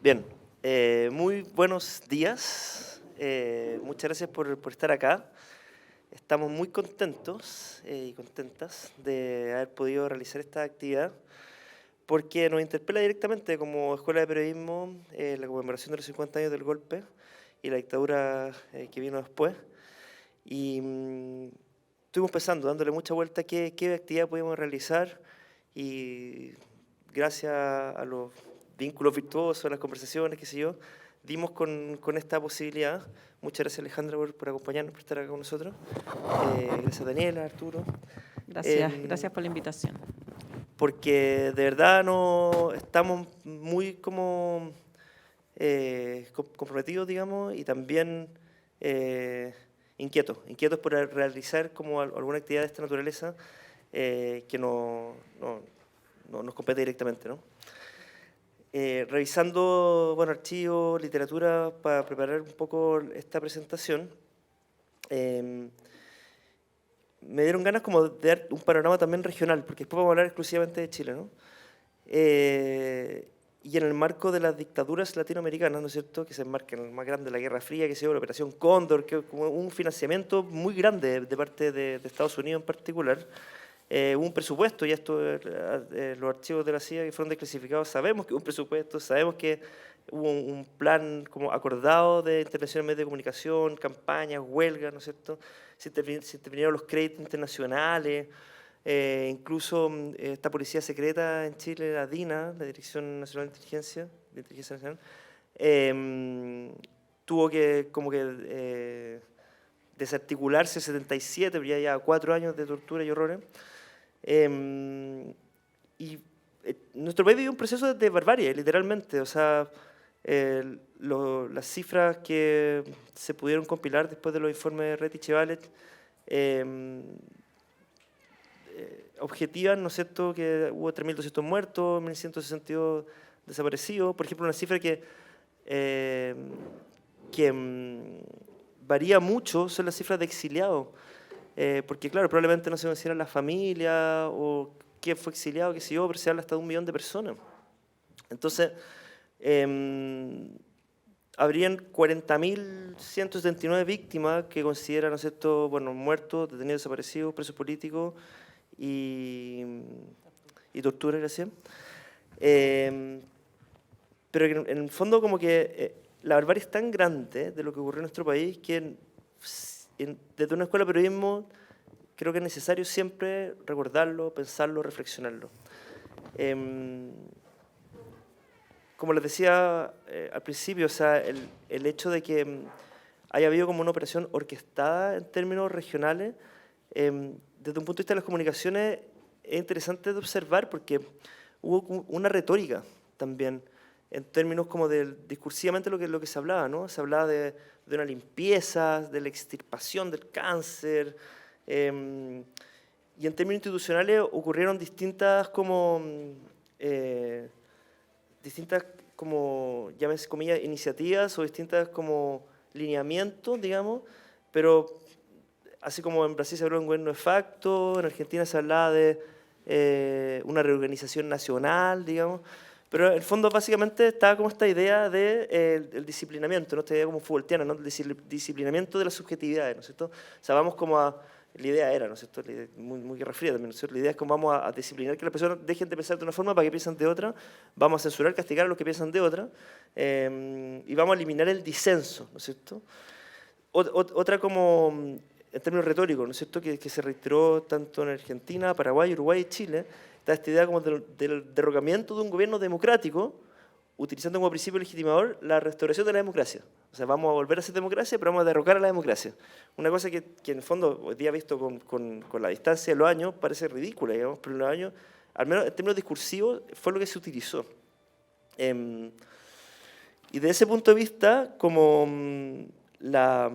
Bien, muy buenos días. Muchas gracias por estar acá. Estamos muy contentos y contentas de haber podido realizar esta actividad porque nos interpela directamente como Escuela de Periodismo la conmemoración de los 50 años del golpe y la dictadura que vino después. Y estuvimos pensando, dándole mucha vuelta a qué actividad podíamos realizar y gracias a los vínculos virtuosos, a las conversaciones, qué sé yo, dimos con esta posibilidad. Muchas gracias Alejandra por acompañarnos, por estar acá con nosotros. Gracias Daniela, Arturo. Gracias, Em, gracias por la invitación. Porque de verdad no estamos muy como comprometidos, digamos, y también inquietos por realizar como alguna actividad de esta naturaleza que no nos compete directamente, ¿no? Revisando, bueno, archivos, literatura, para preparar un poco esta presentación, em, me dieron ganas como de dar un panorama también regional, porque después vamos a hablar exclusivamente de Chile, ¿no? Y en el marco de las dictaduras latinoamericanas, ¿no es cierto?, que se enmarca en el más grande, la Guerra Fría, que se dio la Operación Cóndor, que como un financiamiento muy grande de parte de Estados Unidos en particular. Hubo un presupuesto, y esto, los archivos de la CIA que fueron desclasificados, sabemos que hubo un presupuesto, sabemos que hubo un plan como acordado de intervención en medios de comunicación, campañas, huelgas, ¿no es cierto? Se intervinieron los créditos internacionales. Incluso esta policía secreta en Chile, la DINA, la Dirección Nacional de Inteligencia Nacional, tuvo que como que desarticularse 77, pero ya 4 años de tortura y horrores. Y nuestro país vivió un proceso de barbarie, literalmente. O sea, las cifras que se pudieron compilar después de los informes de Retti Chevalet objetivas, ¿no es cierto?, que hubo 3.200 muertos, 1.162 desaparecidos. Por ejemplo, una cifra eh, varía mucho son las cifras de exiliados. Porque, claro, probablemente no se considera la familia o quién fue exiliado, qué sé yo, pero se habla hasta de 1.000.000 de personas. Entonces, habrían 40.179 víctimas que consideran, ¿no es cierto?, bueno, muertos, detenidos, desaparecidos, presos políticos y tortura, gracias. Pero en el fondo como que la barbarie es tan grande de lo que ocurrió en nuestro país que desde una escuela de periodismo creo que es necesario siempre recordarlo, pensarlo, reflexionarlo. Como les decía al principio, o sea, el hecho de que haya habido como una operación orquestada en términos regionales, desde un punto de vista de las comunicaciones, es interesante de observar porque hubo una retórica también, en términos como discursivamente lo que se hablaba, ¿no? Se hablaba de una limpieza, de la extirpación del cáncer, y en términos institucionales ocurrieron distintas como, llámese comillas, iniciativas o distintas como lineamientos, digamos, pero así como en Brasil se habló de un gobierno de facto, en Argentina se hablaba de una reorganización nacional, digamos, pero en el fondo básicamente estaba como esta idea de el disciplinamiento, ¿no? Esta idea como Foucaultiana, ¿no? El disciplinamiento de las subjetividades, ¿no es cierto? O sea, vamos como la idea era, ¿no es cierto?, muy Guerra Fría también, ¿no es cierto? La idea es como vamos a disciplinar que las personas dejen de pensar de una forma para que piensen de otra, vamos a censurar, castigar a los que piensan de otra, y vamos a eliminar el disenso, ¿no es cierto? Otra como, en términos retóricos, ¿no es cierto?, que se reiteró tanto en Argentina, Paraguay, Uruguay y Chile, está esta idea como del derrocamiento de un gobierno democrático, utilizando como principio legitimador la restauración de la democracia. O sea, vamos a volver a ser democracia, pero vamos a derrocar a la democracia. Una cosa que en el fondo, hoy día visto con la distancia de los años, parece ridícula, digamos, pero en los años, al menos en términos discursivos, fue lo que se utilizó. Y de ese punto de vista, como la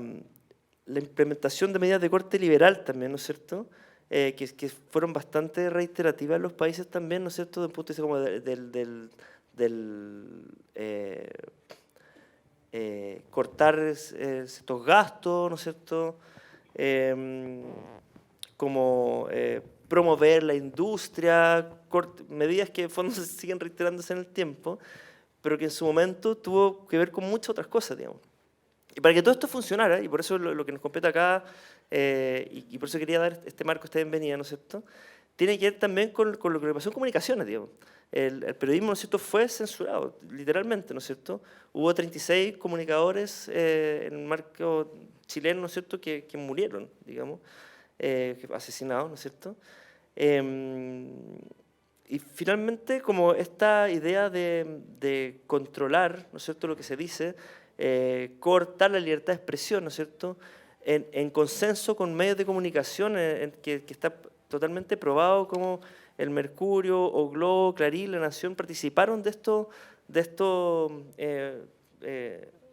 implementación de medidas de corte liberal también, ¿no es cierto?, que fueron bastante reiterativas en los países también, ¿no es cierto?, desde el punto de vista como cortar estos gastos, ¿no es cierto?, como promover la industria, medidas que en fondo se siguen reiterándose en el tiempo, pero que en su momento tuvo que ver con muchas otras cosas, digamos. Y para que todo esto funcionara, y por eso lo que nos compete acá, y por eso quería dar este marco, esta bienvenida, ¿no es cierto?, tiene que ver también con lo que pasó en comunicaciones, digamos. El periodismo, ¿no es cierto?, fue censurado, literalmente, ¿no es cierto? Hubo 36 comunicadores en el marco chileno, ¿no es cierto?, que murieron, digamos, asesinados, ¿no es cierto? Y finalmente, como esta idea de controlar, ¿no es cierto?, lo que se dice, cortar la libertad de expresión, ¿no es cierto?, en consenso con medios de comunicación, que está totalmente probado como el Mercurio, O Globo, Clarín, La Nación participaron de estos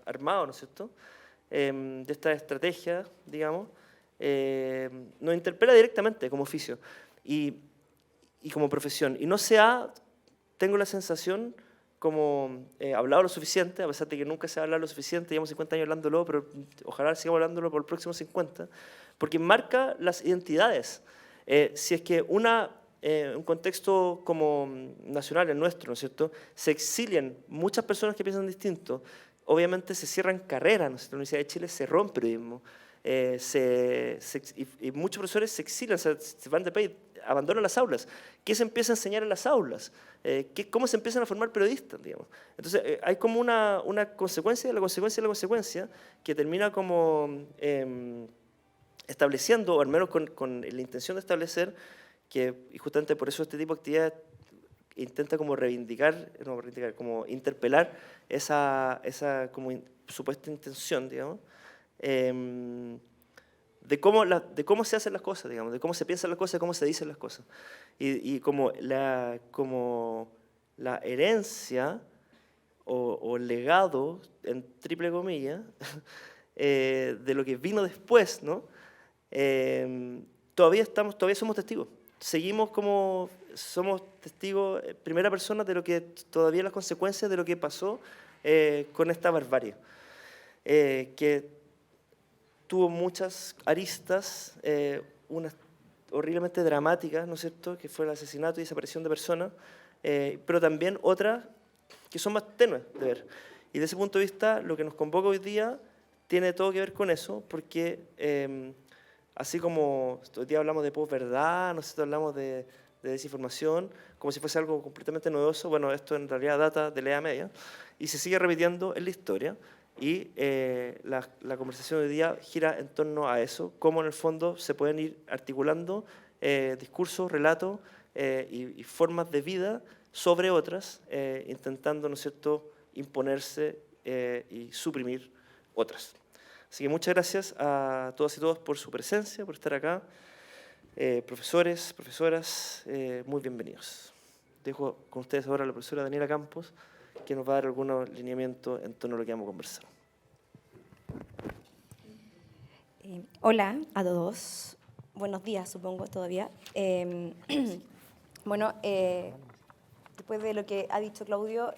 armados, ¿no es cierto?, de esta estrategia, digamos, nos interpela directamente como oficio y como profesión. Y no se ha, tengo la sensación, como hablado lo suficiente, a pesar de que nunca se ha hablado lo suficiente, llevamos 50 años hablándolo, pero ojalá sigamos hablándolo por los próximos 50, porque marca las identidades. Si es que un contexto como nacional, el nuestro, ¿no es cierto?, se exilian muchas personas que piensan distinto, obviamente se cierran carreras, ¿no es cierto? La Universidad de Chile cerró en periodismo, y muchos profesores se exilian, se van de país, abandonan las aulas. ¿Qué se empieza a enseñar en las aulas? ¿Cómo se empiezan a formar periodistas, digamos? Entonces, hay como una consecuencia de la consecuencia de la consecuencia que termina como estableciendo, o al menos con la intención de establecer, y justamente por eso este tipo de actividades intenta como como interpelar esa como supuesta intención, digamos, de cómo se hacen las cosas, digamos, de cómo se piensan las cosas, de cómo se dicen las cosas. Y como la herencia o legado, en triple comillas, de lo que vino después, ¿no? Todavía somos testigos. Somos testigos, primera persona, de lo que todavía las consecuencias de lo que pasó con esta barbarie, que tuvo muchas aristas, unas horriblemente dramáticas, ¿no es cierto?, que fue el asesinato y desaparición de personas, pero también otras que son más tenues de ver. Y desde ese punto de vista, lo que nos convoca hoy día tiene todo que ver con eso, porque así como hoy día hablamos de posverdad, nosotros hablamos de desinformación, como si fuese algo completamente novedoso, bueno, esto en realidad data de la Edad Media, y se sigue repitiendo en la historia, y la conversación de hoy día gira en torno a eso, cómo en el fondo se pueden ir articulando discursos, relatos y formas de vida sobre otras, intentando, ¿no es cierto?, imponerse y suprimir otras. Así que muchas gracias a todas y todos por su presencia, por estar acá. Profesores, profesoras, muy bienvenidos. Dejo con ustedes ahora a la profesora Daniela Campos, que nos va a dar algunos lineamientos en torno a lo que vamos a conversar. Hola a todos. Buenos días, supongo, todavía. Bueno, después de lo que ha dicho Claudio,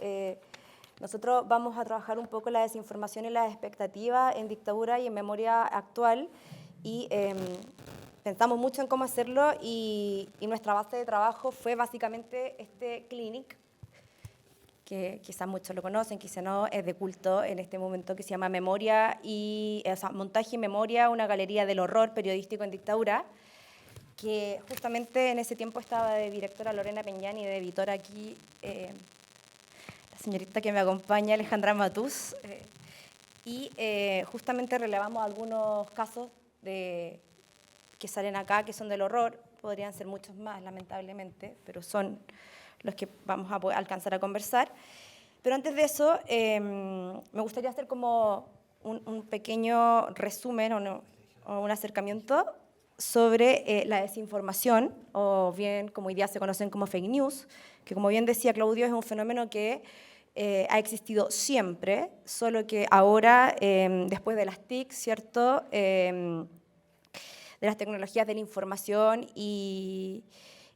nosotros vamos a trabajar un poco la desinformación y la expectativa en dictadura y en memoria actual, y pensamos mucho en cómo hacerlo, y nuestra base de trabajo fue básicamente este clinic, que quizás muchos lo conocen, quizás no, es de culto en este momento, que se llama Montaje y Memoria, una galería del horror periodístico en dictadura, que justamente en ese tiempo estaba de directora Lorena Peñán y de editora aquí la señorita que me acompaña, Alejandra Matús, y justamente relevamos algunos casos que salen acá, que son del horror. Podrían ser muchos más, lamentablemente, pero son los que vamos a poder alcanzar a conversar. Pero antes de eso, me gustaría hacer como un pequeño resumen o un acercamiento sobre la desinformación, o bien, como hoy día se conocen como fake news, que, como bien decía Claudio, es un fenómeno que ha existido siempre, solo que ahora, después de las TIC, ¿cierto?, de las tecnologías de la información y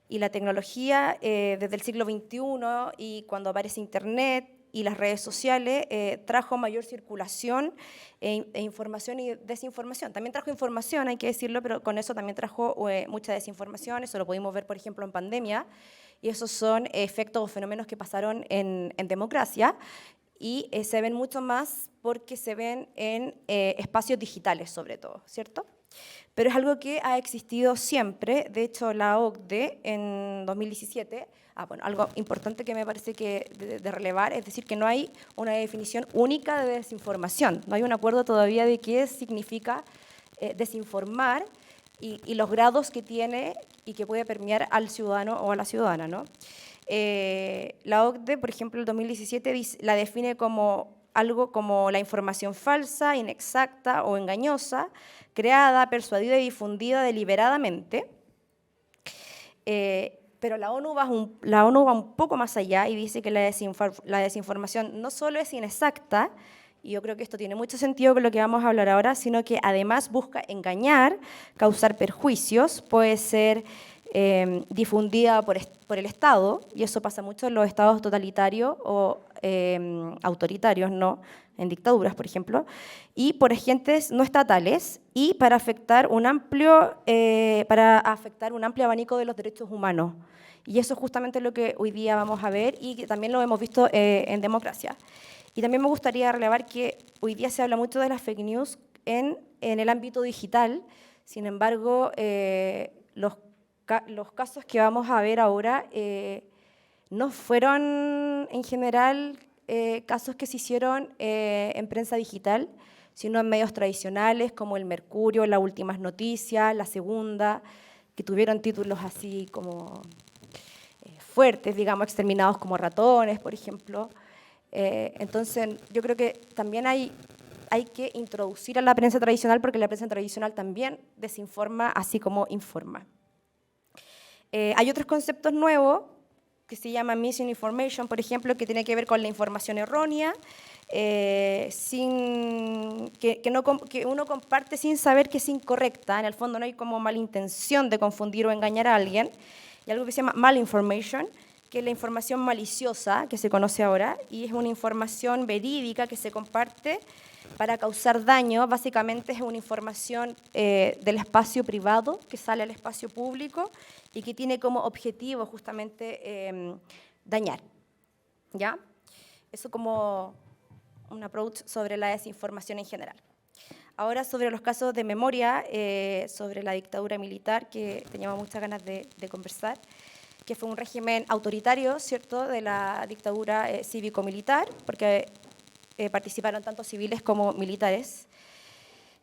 la tecnología desde el siglo XXI, y cuando aparece Internet y las redes sociales, trajo mayor circulación e información y desinformación. También trajo información, hay que decirlo, pero con eso también trajo mucha desinformación. Eso lo pudimos ver, por ejemplo, en pandemia, y esos son efectos o fenómenos que pasaron en democracia. y se ven mucho más porque se ven en espacios digitales sobre todo, ¿cierto? Pero es algo que ha existido siempre. De hecho, la OCDE en 2017, bueno, algo importante que me parece que de relevar, es decir, que no hay una definición única de desinformación. No hay un acuerdo todavía de qué significa desinformar y los grados que tiene y que puede permear al ciudadano o a la ciudadana, ¿no? La OCDE, por ejemplo, en el 2017 la define como algo como la información falsa, inexacta o engañosa, creada, persuadida y difundida deliberadamente. Pero la ONU va un poco más allá y dice que la desinformación no solo es inexacta, y yo creo que esto tiene mucho sentido con lo que vamos a hablar ahora, sino que además busca engañar, causar perjuicios, puede ser difundida por el Estado, y eso pasa mucho en los estados totalitarios o autoritarios, ¿no? En dictaduras, por ejemplo, y por agentes no estatales, y para afectar un amplio abanico de los derechos humanos. Y eso es justamente lo que hoy día vamos a ver y que también lo hemos visto en democracia. Y también me gustaría relevar que hoy día se habla mucho de las fake news en el ámbito digital. Sin embargo, los casos que vamos a ver ahora no fueron en general casos que se hicieron en prensa digital, sino en medios tradicionales como El Mercurio, Las Últimas Noticias, La Segunda, que tuvieron títulos así como fuertes, digamos, exterminados como ratones, por ejemplo. Entonces, yo creo que también hay que introducir a la prensa tradicional porque la prensa tradicional también desinforma así como informa. Hay otros conceptos nuevos que se llama missing information, por ejemplo, que tiene que ver con la información errónea, que uno comparte sin saber que es incorrecta. En el fondo no hay como mala intención de confundir o engañar a alguien. Y algo que se llama malinformation, que es la información maliciosa, que se conoce ahora, y es una información verídica que se comparte para causar daño. Básicamente es una información del espacio privado que sale al espacio público y que tiene como objetivo justamente dañar, ¿ya? Eso como un approach sobre la desinformación en general. Ahora sobre los casos de memoria, sobre la dictadura militar, que teníamos muchas ganas de conversar, que fue un régimen autoritario, ¿cierto?, de la dictadura cívico-militar, porque participaron tanto civiles como militares.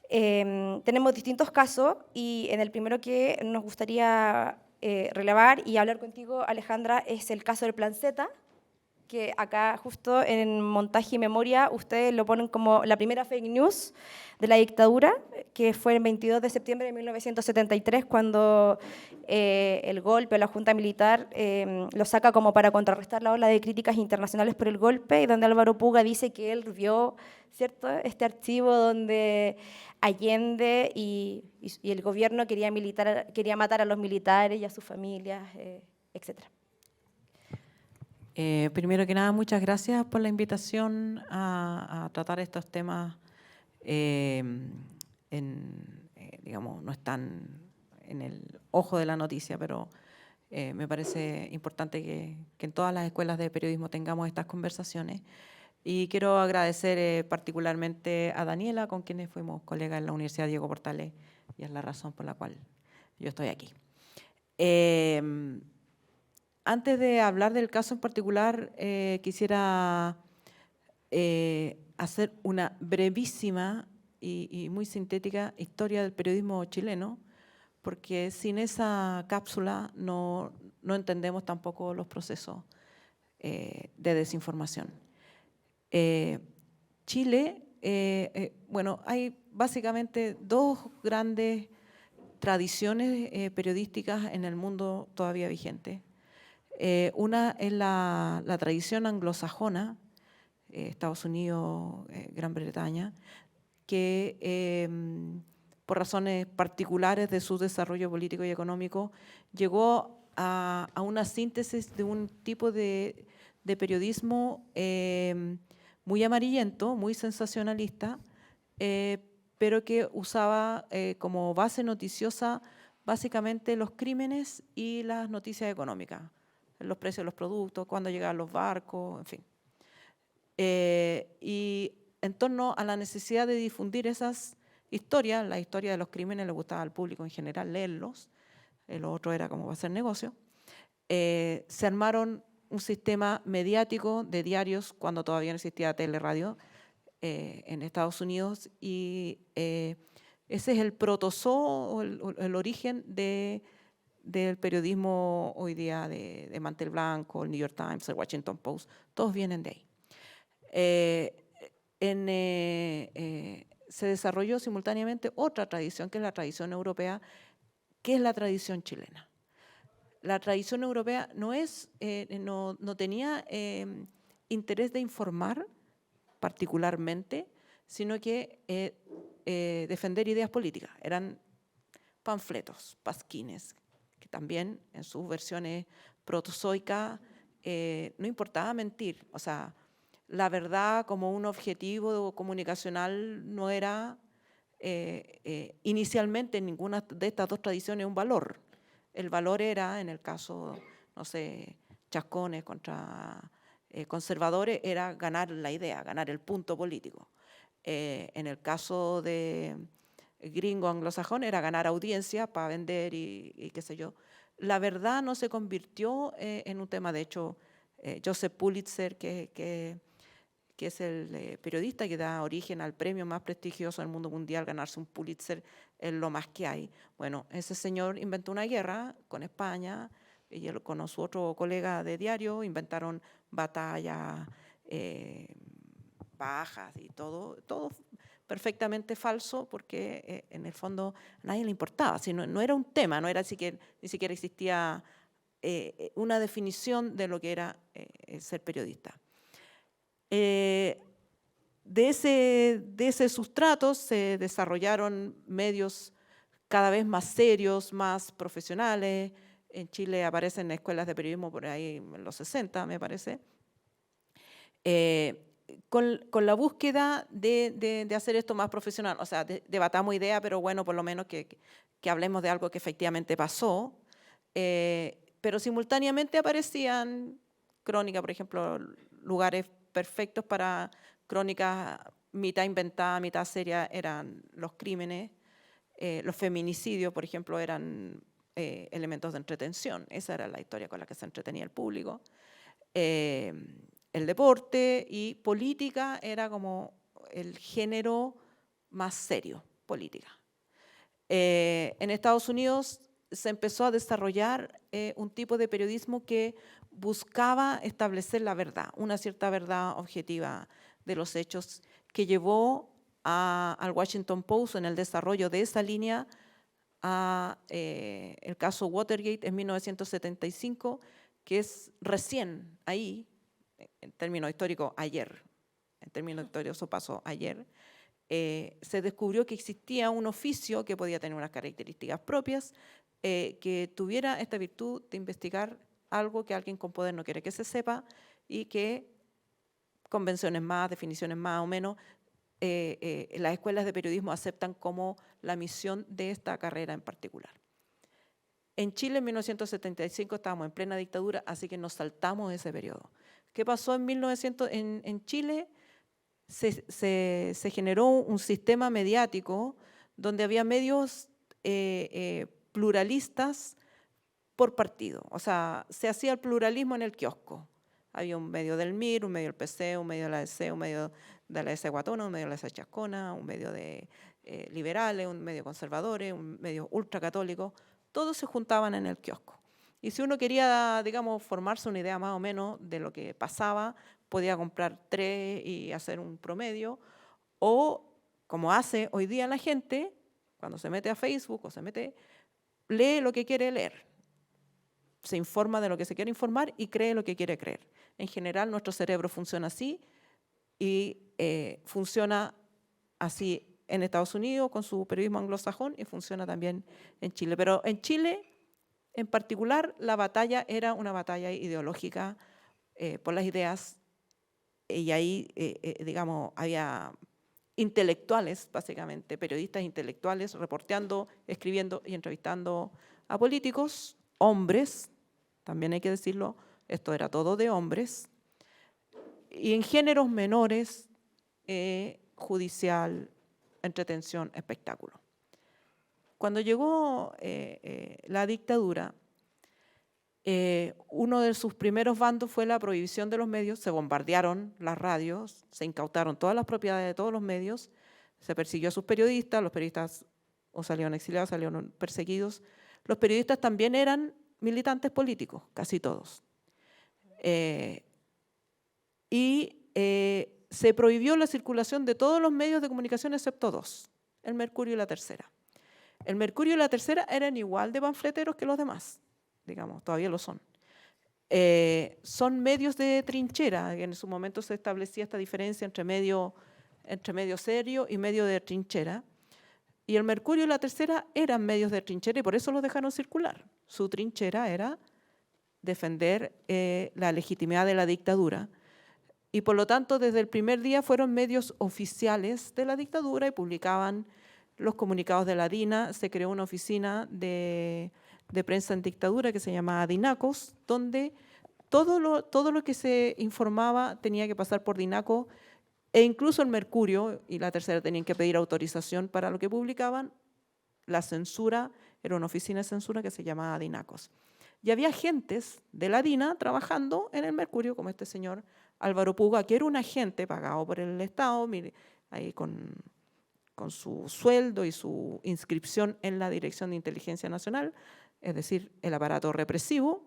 Tenemos distintos casos y en el primero que nos gustaría relevar y hablar contigo, Alejandra, es el caso del Plan Z, que acá justo en Montaje y Memoria ustedes lo ponen como la primera fake news de la dictadura, que fue el 22 de septiembre de 1973, cuando el golpe, la junta militar, lo saca como para contrarrestar la ola de críticas internacionales por el golpe, y donde Álvaro Puga dice que él vio, ¿cierto?, este archivo donde Allende y el gobierno quería matar a los militares y a sus familias, etcétera. Primero que nada, muchas gracias por la invitación a tratar estos temas. Digamos, no están en el ojo de la noticia, pero me parece importante que en todas las escuelas de periodismo tengamos estas conversaciones. Y quiero agradecer particularmente a Daniela, con quienes fuimos colegas en la Universidad Diego Portales, y es la razón por la cual yo estoy aquí. Antes de hablar del caso en particular, quisiera hacer una brevísima y muy sintética historia del periodismo chileno, porque sin esa cápsula no entendemos tampoco los procesos de desinformación. Chile, bueno, hay básicamente dos grandes tradiciones periodísticas en el mundo todavía vigentes. Una es la tradición anglosajona, Estados Unidos, Gran Bretaña, que por razones particulares de su desarrollo político y económico llegó a una síntesis de un tipo de periodismo muy amarillento, muy sensacionalista, pero que usaba como base noticiosa básicamente los crímenes y las noticias económicas, los precios de los productos, cuándo llegaban los barcos, en fin. Y en torno a la necesidad de difundir esas historias, la historia de los crímenes le gustaba al público en general leerlos, lo otro era como hacer negocio, se armaron un sistema mediático de diarios cuando todavía no existía teleradio en Estados Unidos, y ese es el protozoo o el origen del periodismo hoy día de Mantel Blanco, el New York Times, el Washington Post, todos vienen de ahí. Se desarrolló simultáneamente otra tradición, que es la tradición europea, que es la tradición chilena. La tradición europea no tenía interés de informar particularmente, sino que defender ideas políticas. Eran panfletos, pasquines, que también en sus versiones protozoicas no importaba mentir. O sea, la verdad como un objetivo comunicacional no era inicialmente en ninguna de estas dos tradiciones un valor. El valor era, en el caso, no sé, chascones contra conservadores, era ganar la idea, ganar el punto político. En el caso de gringo anglosajón era ganar audiencia para vender y qué sé yo. La verdad no se convirtió en un tema. De hecho, Joseph Pulitzer, que es el periodista que da origen al premio más prestigioso del mundo mundial, ganarse un Pulitzer es lo más que hay. Bueno, ese señor inventó una guerra con España, y él con su otro colega de diario inventaron batallas, bajas y todo perfectamente falso, porque en el fondo a nadie le importaba, no era un tema, no era ni siquiera existía una definición de lo que era ser periodista. De ese sustrato se desarrollaron medios cada vez más serios, más profesionales. En Chile aparecen escuelas de periodismo por ahí en los 60, me parece, con la búsqueda de hacer esto más profesional. O sea, debatamos ideas, pero bueno, por lo menos que hablemos de algo que efectivamente pasó. Pero simultáneamente aparecían crónicas, por ejemplo, lugares perfectos para crónicas mitad inventada, mitad seria, eran los crímenes. Los feminicidios, por ejemplo, eran elementos de entretención. Esa era la historia con la que se entretenía el público. El deporte y política era como el género más serio, política. En Estados Unidos se empezó a desarrollar un tipo de periodismo que buscaba establecer la verdad, una cierta verdad objetiva de los hechos, que llevó al Washington Post en el desarrollo de esa línea a el caso Watergate en 1975, que es recién ahí, en términos históricos, ayer, en términos históricos eso pasó ayer, se descubrió que existía un oficio que podía tener unas características propias, que tuviera esta virtud de investigar algo que alguien con poder no quiere que se sepa, y que convenciones más, definiciones más o menos, las escuelas de periodismo aceptan como la misión de esta carrera en particular. En Chile en 1975 estábamos en plena dictadura, así que nos saltamos ese periodo. ¿Qué pasó en Chile? Se generó un sistema mediático donde había medios pluralistas por partido. O sea, se hacía el pluralismo en el kiosco. Había un medio del MIR, un medio del PC, un medio de la DC, un medio de la S Guatona, un medio de la S Chascona, un medio de liberales, un medio conservadores, un medio ultracatólico. Todos se juntaban en el kiosco. Y si uno quería, digamos, formarse una idea más o menos de lo que pasaba, podía comprar 3 y hacer un promedio. O, como hace hoy día la gente, cuando se mete a Facebook o lee lo que quiere leer. Se informa de lo que se quiere informar y cree lo que quiere creer. En general, nuestro cerebro funciona así, y funciona así en Estados Unidos con su periodismo anglosajón, y funciona también en Chile. Pero en Chile, en particular, la batalla era una batalla ideológica por las ideas, y ahí, digamos, había intelectuales, básicamente, periodistas intelectuales, reporteando, escribiendo y entrevistando a políticos, hombres, también hay que decirlo, esto era todo de hombres, y en géneros menores, judicial, entretención, espectáculo. Cuando llegó la dictadura, uno de sus primeros bandos fue la prohibición de los medios, se bombardearon las radios, se incautaron todas las propiedades de todos los medios, se persiguió a sus periodistas, los periodistas o salieron exiliados, salieron perseguidos. Los periodistas también eran militantes políticos, casi todos. Se prohibió la circulación de todos los medios de comunicación excepto dos, el Mercurio y la Tercera. El Mercurio y la Tercera eran igual de panfleteros que los demás, digamos, todavía lo son. Son medios de trinchera, en su momento se establecía esta diferencia entre medio serio y medio de trinchera, y el Mercurio y la Tercera eran medios de trinchera y por eso los dejaron circular. Su trinchera era defender la legitimidad de la dictadura, y por lo tanto desde el primer día fueron medios oficiales de la dictadura y publicaban los comunicados de la DINA. Se creó una oficina de prensa en dictadura que se llamaba DINACOS, donde todo lo que se informaba tenía que pasar por DINACO, e incluso el Mercurio y la Tercera tenían que pedir autorización para lo que publicaban. La censura era una oficina de censura que se llamaba DINACOS. Y había agentes de la DINA trabajando en el Mercurio, como este señor Álvaro Puga, que era un agente pagado por el Estado, mire, ahí con su sueldo y su inscripción en la Dirección de Inteligencia Nacional, es decir, el aparato represivo,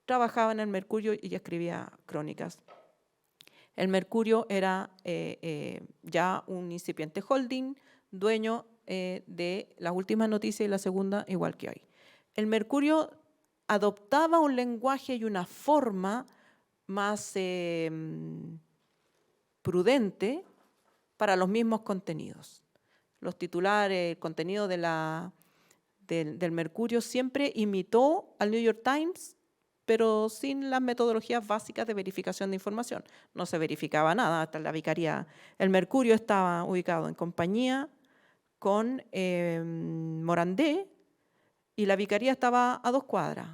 trabajaba en el Mercurio y escribía crónicas. El Mercurio era ya un incipiente holding, dueño de Las Últimas Noticias y La Segunda, igual que hoy. El Mercurio adoptaba un lenguaje y una forma más prudente para los mismos contenidos. Los titulares, el contenido del Mercurio siempre imitó al New York Times, pero sin las metodologías básicas de verificación de información. No se verificaba nada, hasta la vicaría. El Mercurio estaba ubicado en compañía con Morandé y la vicaría estaba a 2 cuadras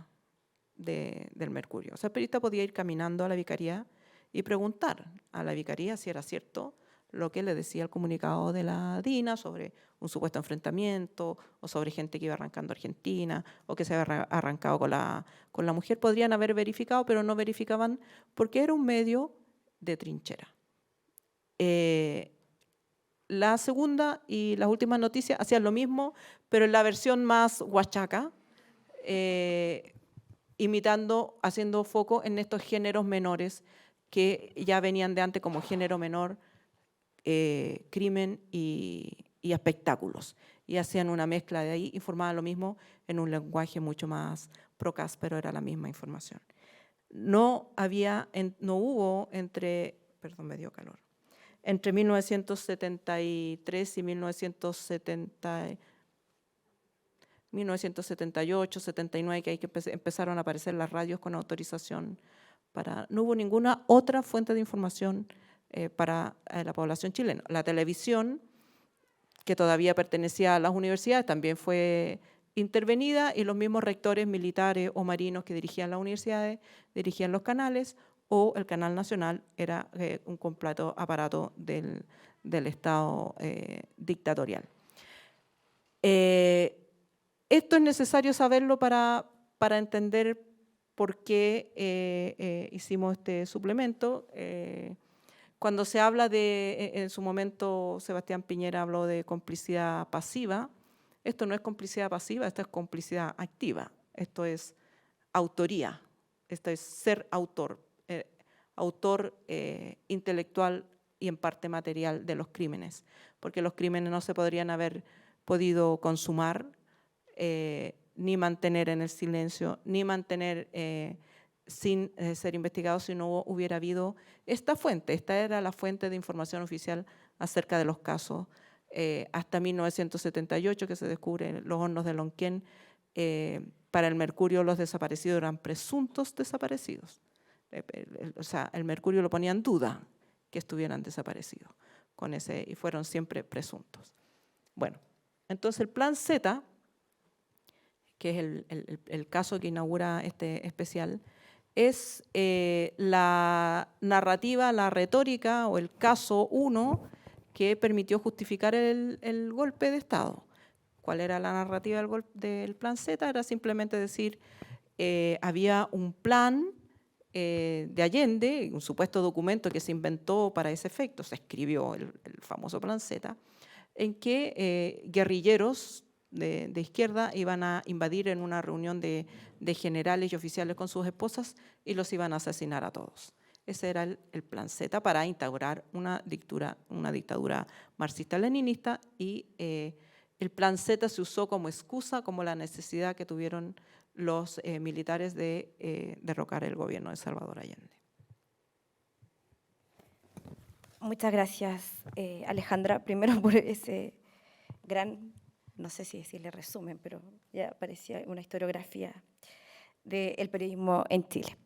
del Mercurio. O sea, el periodista podía ir caminando a la vicaría y preguntar a la vicaría si era cierto lo que le decía el comunicado de la DINA sobre un supuesto enfrentamiento o sobre gente que iba arrancando a Argentina o que se había arrancado con la mujer. Podrían haber verificado, pero no verificaban porque era un medio de trinchera. La Segunda y Las Últimas Noticias hacían lo mismo, pero en la versión más huachaca, imitando, haciendo foco en estos géneros menores que ya venían de antes como género menor, crimen y espectáculos. Y hacían una mezcla de ahí, informaban lo mismo en un lenguaje mucho más procas, pero era la misma información. No hubo entre 1973 y 1978, 79, que empezaron a aparecer las radios con autorización no hubo ninguna otra fuente de información para la población chilena. La televisión, que todavía pertenecía a las universidades, también fue intervenida y los mismos rectores militares o marinos que dirigían las universidades dirigían los canales, o el Canal Nacional era un completo aparato del Estado dictatorial. Esto es necesario saberlo para entender por qué hicimos este suplemento. Cuando se habla en su momento Sebastián Piñera habló de complicidad pasiva. Esto no es complicidad pasiva, esto es complicidad activa. Esto es autoría, esto es ser autor intelectual y en parte material de los crímenes, porque los crímenes no se podrían haber podido consumar ni mantener en el silencio, ni mantener sin ser investigados si no hubiera habido esta fuente. Esta era la fuente de información oficial acerca de los casos. Hasta 1978, que se descubren los hornos de Lonquén, para el Mercurio los desaparecidos eran presuntos desaparecidos. O sea, el Mercurio lo ponía en duda que estuvieran desaparecidos y fueron siempre presuntos. Bueno, entonces el Plan Z, que es el caso que inaugura este especial, es la narrativa, la retórica o el caso 1 que permitió justificar el golpe de Estado. ¿Cuál era la narrativa del Plan Z? Era simplemente decir, había un plan de Allende, un supuesto documento que se inventó para ese efecto, se escribió el famoso Plan Z, en que guerrilleros de izquierda iban a invadir en una reunión de generales y oficiales con sus esposas y los iban a asesinar a todos. Ese era el Plan Z para instaurar una dictadura marxista-leninista, y el Plan Z se usó como excusa, como la necesidad que tuvieron los militares de derrocar el gobierno de Salvador Allende. Muchas gracias, Alejandra, primero por ese gran, no sé si decirle resumen, pero ya parecía una historiografía del periodismo en Chile.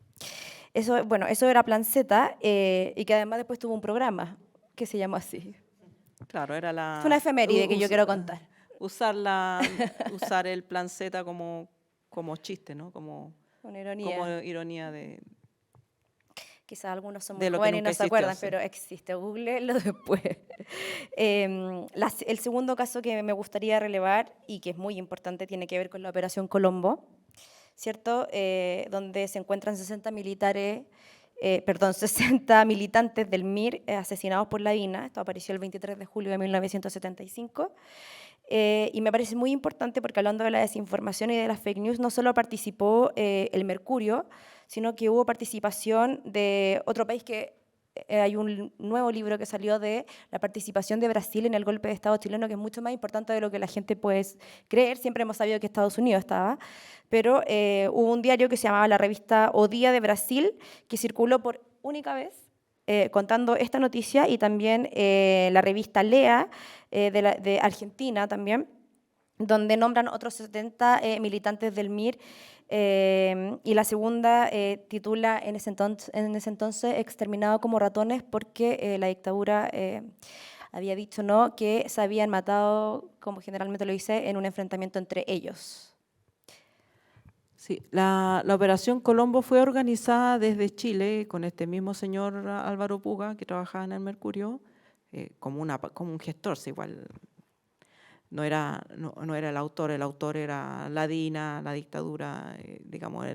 Eso, bueno, eso era Plan Z, y que además después tuvo un programa que se llamó así. Claro, era la... Es una efeméride que yo quiero contar. Usar el Plan Z como chiste, ¿no? Como ironía. Como ironía de... Quizás algunos son muy jóvenes y no se acuerdan, pero existe. Googleenlo después. El segundo caso que me gustaría relevar y que es muy importante tiene que ver con la Operación Colombo, ¿cierto? Donde se encuentran 60 militantes del MIR asesinados por la DINA. Esto apareció el 23 de julio de 1975. Y me parece muy importante porque, hablando de la desinformación y de las fake news, no solo participó el Mercurio, sino que hubo participación de otro país que hay un nuevo libro que salió de la participación de Brasil en el golpe de Estado chileno, que es mucho más importante de lo que la gente puede creer. Siempre hemos sabido que Estados Unidos estaba, pero hubo un diario que se llamaba la revista O Día de Brasil, que circuló por única vez contando esta noticia, y también la revista Lea de Argentina también, donde nombran otros 70 militantes del MIR, y la segunda titula en ese entonces Exterminado como ratones, porque la dictadura había dicho no, que se habían matado, como generalmente lo dice, en un enfrentamiento entre ellos. Sí, la Operación Colombo fue organizada desde Chile con este mismo señor Álvaro Puga, que trabajaba en el Mercurio, como un gestor, igual. No era el autor era la DINA, la dictadura, digamos,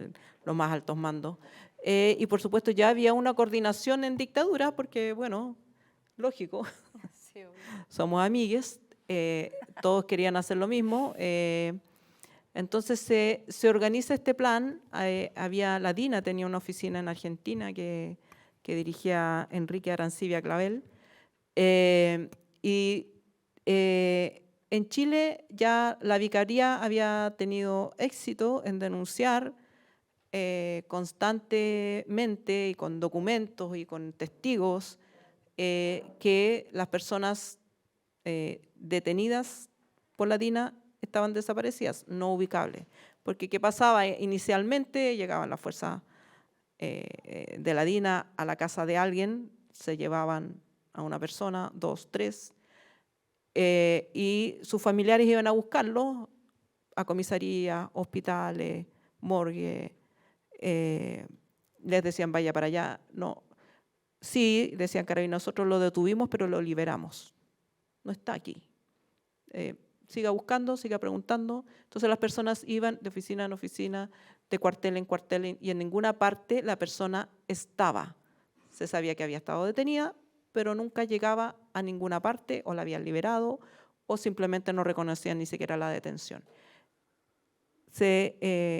los más altos mandos. Y por supuesto ya había una coordinación en dictadura porque, bueno, lógico, sí, somos amigues, todos querían hacer lo mismo. Entonces se organiza este plan. La DINA tenía una oficina en Argentina que dirigía Enrique Arancibia Clavel. En Chile ya la Vicaría había tenido éxito en denunciar constantemente y con documentos y con testigos que las personas detenidas por la DINA estaban desaparecidas, no ubicables. Porque ¿qué pasaba? Inicialmente llegaban las fuerzas de la DINA a la casa de alguien, se llevaban a una persona, 2, 3, y sus familiares iban a buscarlo a comisaría, hospitales, morgue, les decían vaya para allá. No, sí, decían Carabineros, nosotros lo detuvimos pero lo liberamos, no está aquí. Siga buscando, siga preguntando. Entonces las personas iban de oficina en oficina, de cuartel en cuartel, y en ninguna parte la persona estaba. Se sabía que había estado detenida, pero nunca llegaba a ninguna parte, o la habían liberado, o simplemente no reconocían ni siquiera la detención. Se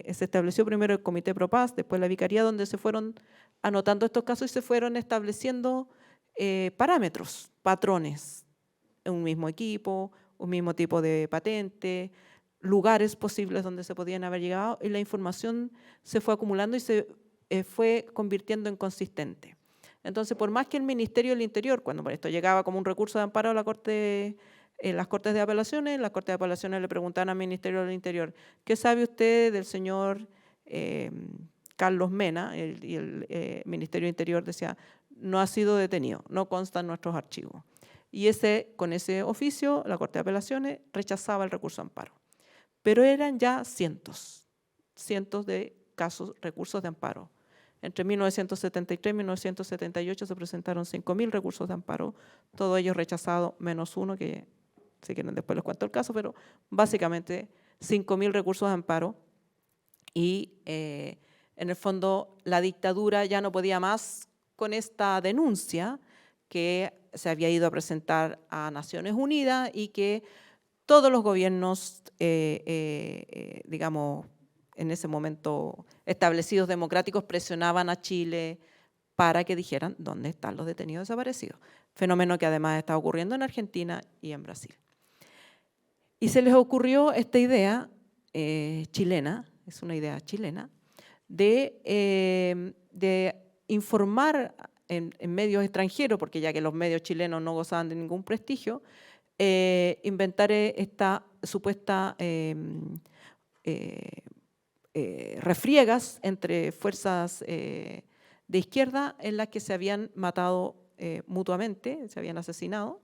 estableció primero el Comité Pro Paz, después la Vicaría, donde se fueron anotando estos casos y se fueron estableciendo parámetros, patrones, un mismo equipo, un mismo tipo de patente, lugares posibles donde se podían haber llegado, y la información se fue acumulando y se fue convirtiendo en consistente. Entonces, por más que el Ministerio del Interior, cuando esto llegaba como un recurso de amparo a la Corte, las Cortes de Apelaciones, las Cortes de Apelaciones le preguntaban al Ministerio del Interior, ¿qué sabe usted del señor Carlos Mena? Y el Ministerio del Interior decía, no ha sido detenido, no consta en nuestros archivos. Y con ese oficio, la Corte de Apelaciones rechazaba el recurso de amparo. Pero eran ya cientos de casos, recursos de amparo. Entre 1973 y 1978 se presentaron 5.000 recursos de amparo, todos ellos rechazados, menos uno, que si quieren después les cuento el caso, pero básicamente 5.000 recursos de amparo. Y en el fondo la dictadura ya no podía más con esta denuncia que se había ido a presentar a Naciones Unidas y que todos los gobiernos, digamos, en ese momento establecidos democráticos presionaban a Chile para que dijeran dónde están los detenidos desaparecidos. Fenómeno que además está ocurriendo en Argentina y en Brasil. Y se les ocurrió esta idea chilena, es una idea chilena, de informar en medios extranjeros, porque ya que los medios chilenos no gozaban de ningún prestigio, inventar esta supuesta refriegas entre fuerzas de izquierda en las que se habían matado mutuamente, se habían asesinado,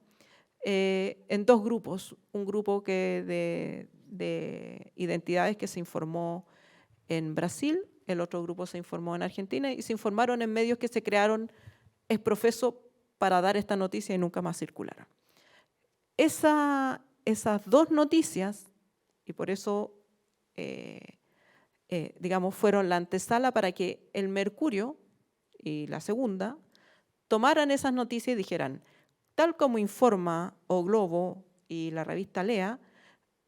en dos grupos. Un grupo de identidades que se informó en Brasil, el otro grupo se informó en Argentina y se informaron en medios que se crearon exprofeso para dar esta noticia y nunca más circularon. Esas dos noticias, y por eso digamos, fueron la antesala para que el Mercurio y la Segunda tomaran esas noticias y dijeran, tal como informa O Globo y la revista Lea,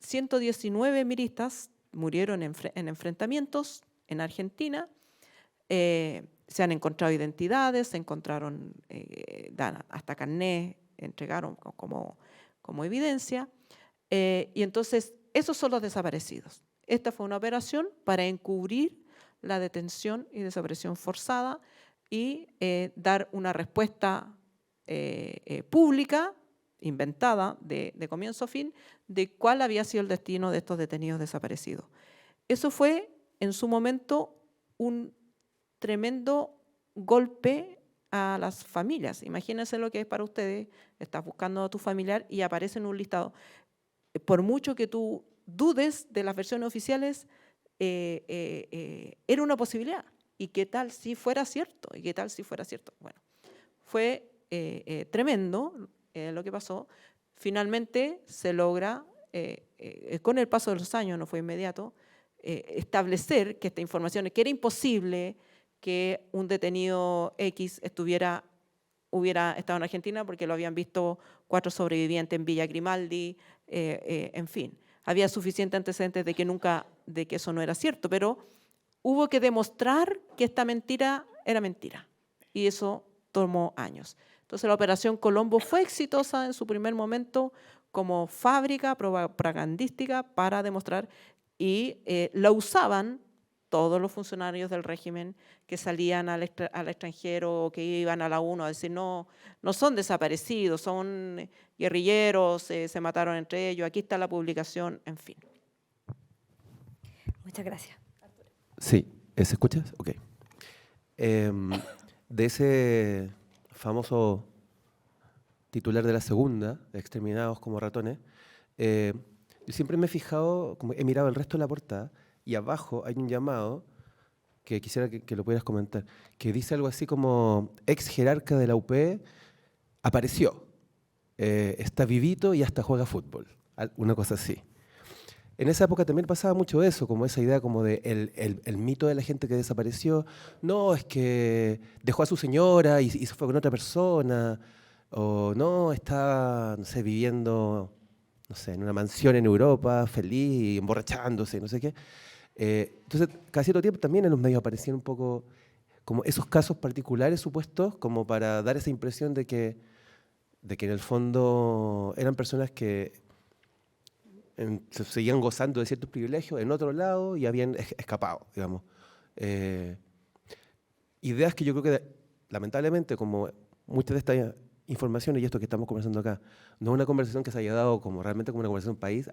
119 miristas murieron en enfrentamientos en Argentina, se han encontrado identidades, se encontraron hasta carné, entregaron como evidencia, y entonces esos son los desaparecidos. Esta fue una operación para encubrir la detención y desaparición forzada y dar una respuesta pública, inventada de comienzo a fin, de cuál había sido el destino de estos detenidos desaparecidos. Eso fue en su momento un tremendo golpe a las familias. Imagínense lo que es para ustedes, estás buscando a tu familiar y aparece en un listado. Por mucho que tú dudes de las versiones oficiales, era una posibilidad. ¿Y qué tal si fuera cierto? ¿Y qué tal si fuera cierto? Bueno, fue tremendo lo que pasó. Finalmente se logra, con el paso de los años, no fue inmediato, establecer que esta información, que era imposible que un detenido X hubiera estado en Argentina porque lo habían visto 4 sobrevivientes en Villa Grimaldi, en fin. Había suficiente antecedentes de que eso no era cierto, pero hubo que demostrar que esta mentira era mentira. Y eso tomó años. Entonces la Operación Colombo fue exitosa en su primer momento como fábrica propagandística para demostrar, y la usaban todos los funcionarios del régimen que salían al extranjero o que iban a la ONU a decir no son desaparecidos, son guerrilleros, se mataron entre ellos, aquí está la publicación, en fin. Muchas gracias. Sí, ¿se escucha? Ok. De ese famoso titular de la Segunda, de Exterminados como ratones, yo siempre me he fijado, como he mirado el resto de la portada, y abajo hay un llamado que quisiera que lo pudieras comentar, que dice algo así como ex jerarca de la UP apareció, está vivito y hasta juega fútbol, una cosa así. En esa época también pasaba mucho eso, como esa idea como de el mito de la gente que desapareció. No, es que dejó a su señora y se fue con otra persona, o no, está, no sé, viviendo, no sé, en una mansión en Europa, feliz y emborrachándose, no sé qué. Entonces, cada cierto tiempo también en los medios aparecían un poco como esos casos particulares supuestos, como para dar esa impresión de que en el fondo eran personas que se seguían gozando de ciertos privilegios en otro lado y habían escapado, digamos. Ideas que yo creo que, lamentablemente, como muchas de estas informaciones y esto que estamos conversando acá, no es una conversación que se haya dado como realmente como una conversación país,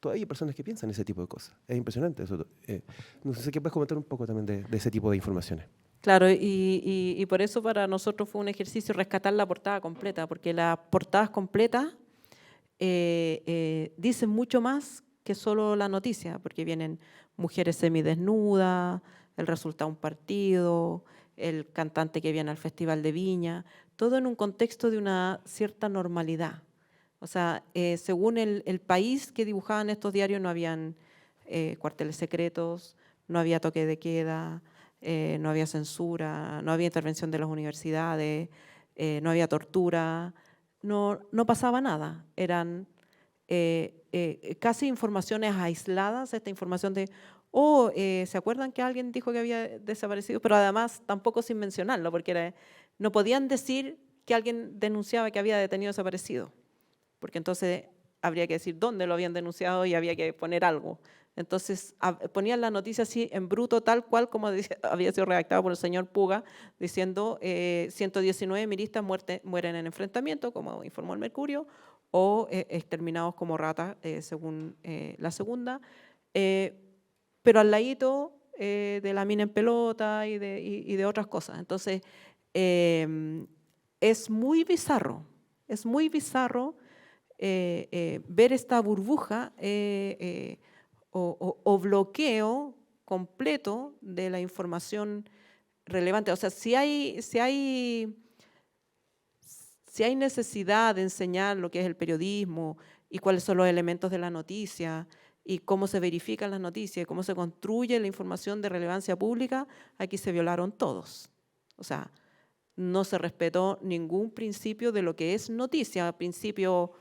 todavía hay personas que piensan ese tipo de cosas. Es impresionante eso. No sé qué puedes comentar un poco también de ese tipo de informaciones. Claro, y por eso para nosotros fue un ejercicio rescatar la portada completa, porque las portadas completas dicen mucho más que solo la noticia, porque vienen mujeres semidesnudas, el resultado de un partido, el cantante que viene al Festival de Viña, todo en un contexto de una cierta normalidad. O sea, según el país que dibujaban estos diarios, no habían cuarteles secretos, no había toque de queda, no había censura, no había intervención de las universidades, no había tortura, no pasaba nada. Eran casi informaciones aisladas, esta información de, ¿se acuerdan que alguien dijo que había desaparecido? Pero además tampoco sin mencionarlo, porque no podían decir que alguien denunciaba que había detenido desaparecido, porque entonces habría que decir dónde lo habían denunciado y había que poner algo. Entonces ponían la noticia así en bruto, tal cual como había sido redactada por el señor Puga, diciendo 119 miristas mueren en enfrentamiento, como informó el Mercurio, o exterminados como ratas, según la segunda. Pero al ladito de la mina en pelota y de otras cosas. Entonces, es muy bizarro ver esta burbuja o bloqueo completo de la información relevante. O sea, si hay necesidad de enseñar lo que es el periodismo y cuáles son los elementos de la noticia y cómo se verifican las noticias y cómo se construye la información de relevancia pública, aquí se violaron todos. O sea, no se respetó ningún principio de lo que es noticia, principio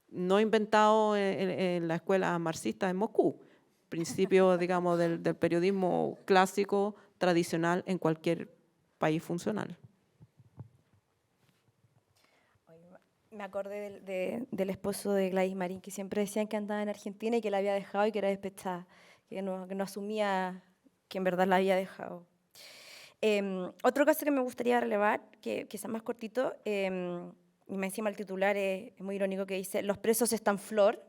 no inventado en la escuela marxista en Moscú, principio, digamos, del periodismo clásico, tradicional en cualquier país funcional. Me acordé del esposo de Gladys Marín, que siempre decían que andaba en Argentina y que la había dejado y que era despechada, que no asumía que en verdad la había dejado. Otro caso que me gustaría relevar, que quizás más cortito, y me encima el titular es muy irónico, que dice: los presos están flor,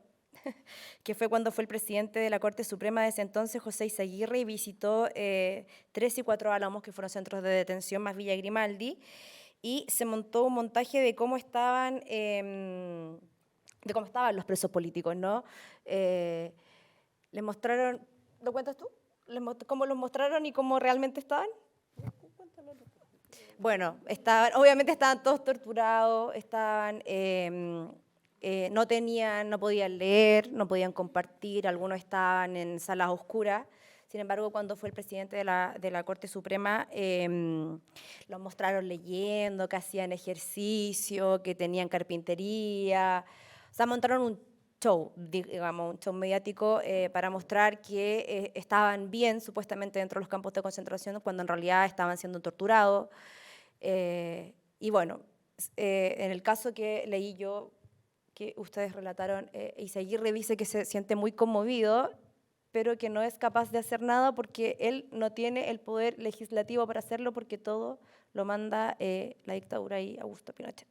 que fue cuando fue el presidente de la Corte Suprema de ese entonces, José Izaguirre, y visitó 3 y 4 Álamos, que fueron centros de detención, más Villa Grimaldi, y se montó un montaje de cómo estaban los presos políticos, ¿no? Les mostraron, ¿lo cuentas tú? ¿Cómo los mostraron y cómo realmente estaban? Bueno, obviamente estaban todos torturados, no podían leer, no podían compartir, algunos estaban en salas oscuras. Sin embargo, cuando fue el presidente de la Corte Suprema, los mostraron leyendo, que hacían ejercicio, que tenían carpintería. O sea, montaron un show, digamos, un show mediático para mostrar que estaban bien, supuestamente, dentro de los campos de concentración, cuando en realidad estaban siendo torturados. Y bueno, en el caso que leí yo, que ustedes relataron, Izaguirre dice que se siente muy conmovido, pero que no es capaz de hacer nada porque él no tiene el poder legislativo para hacerlo, porque todo lo manda la dictadura y Augusto Pinochet.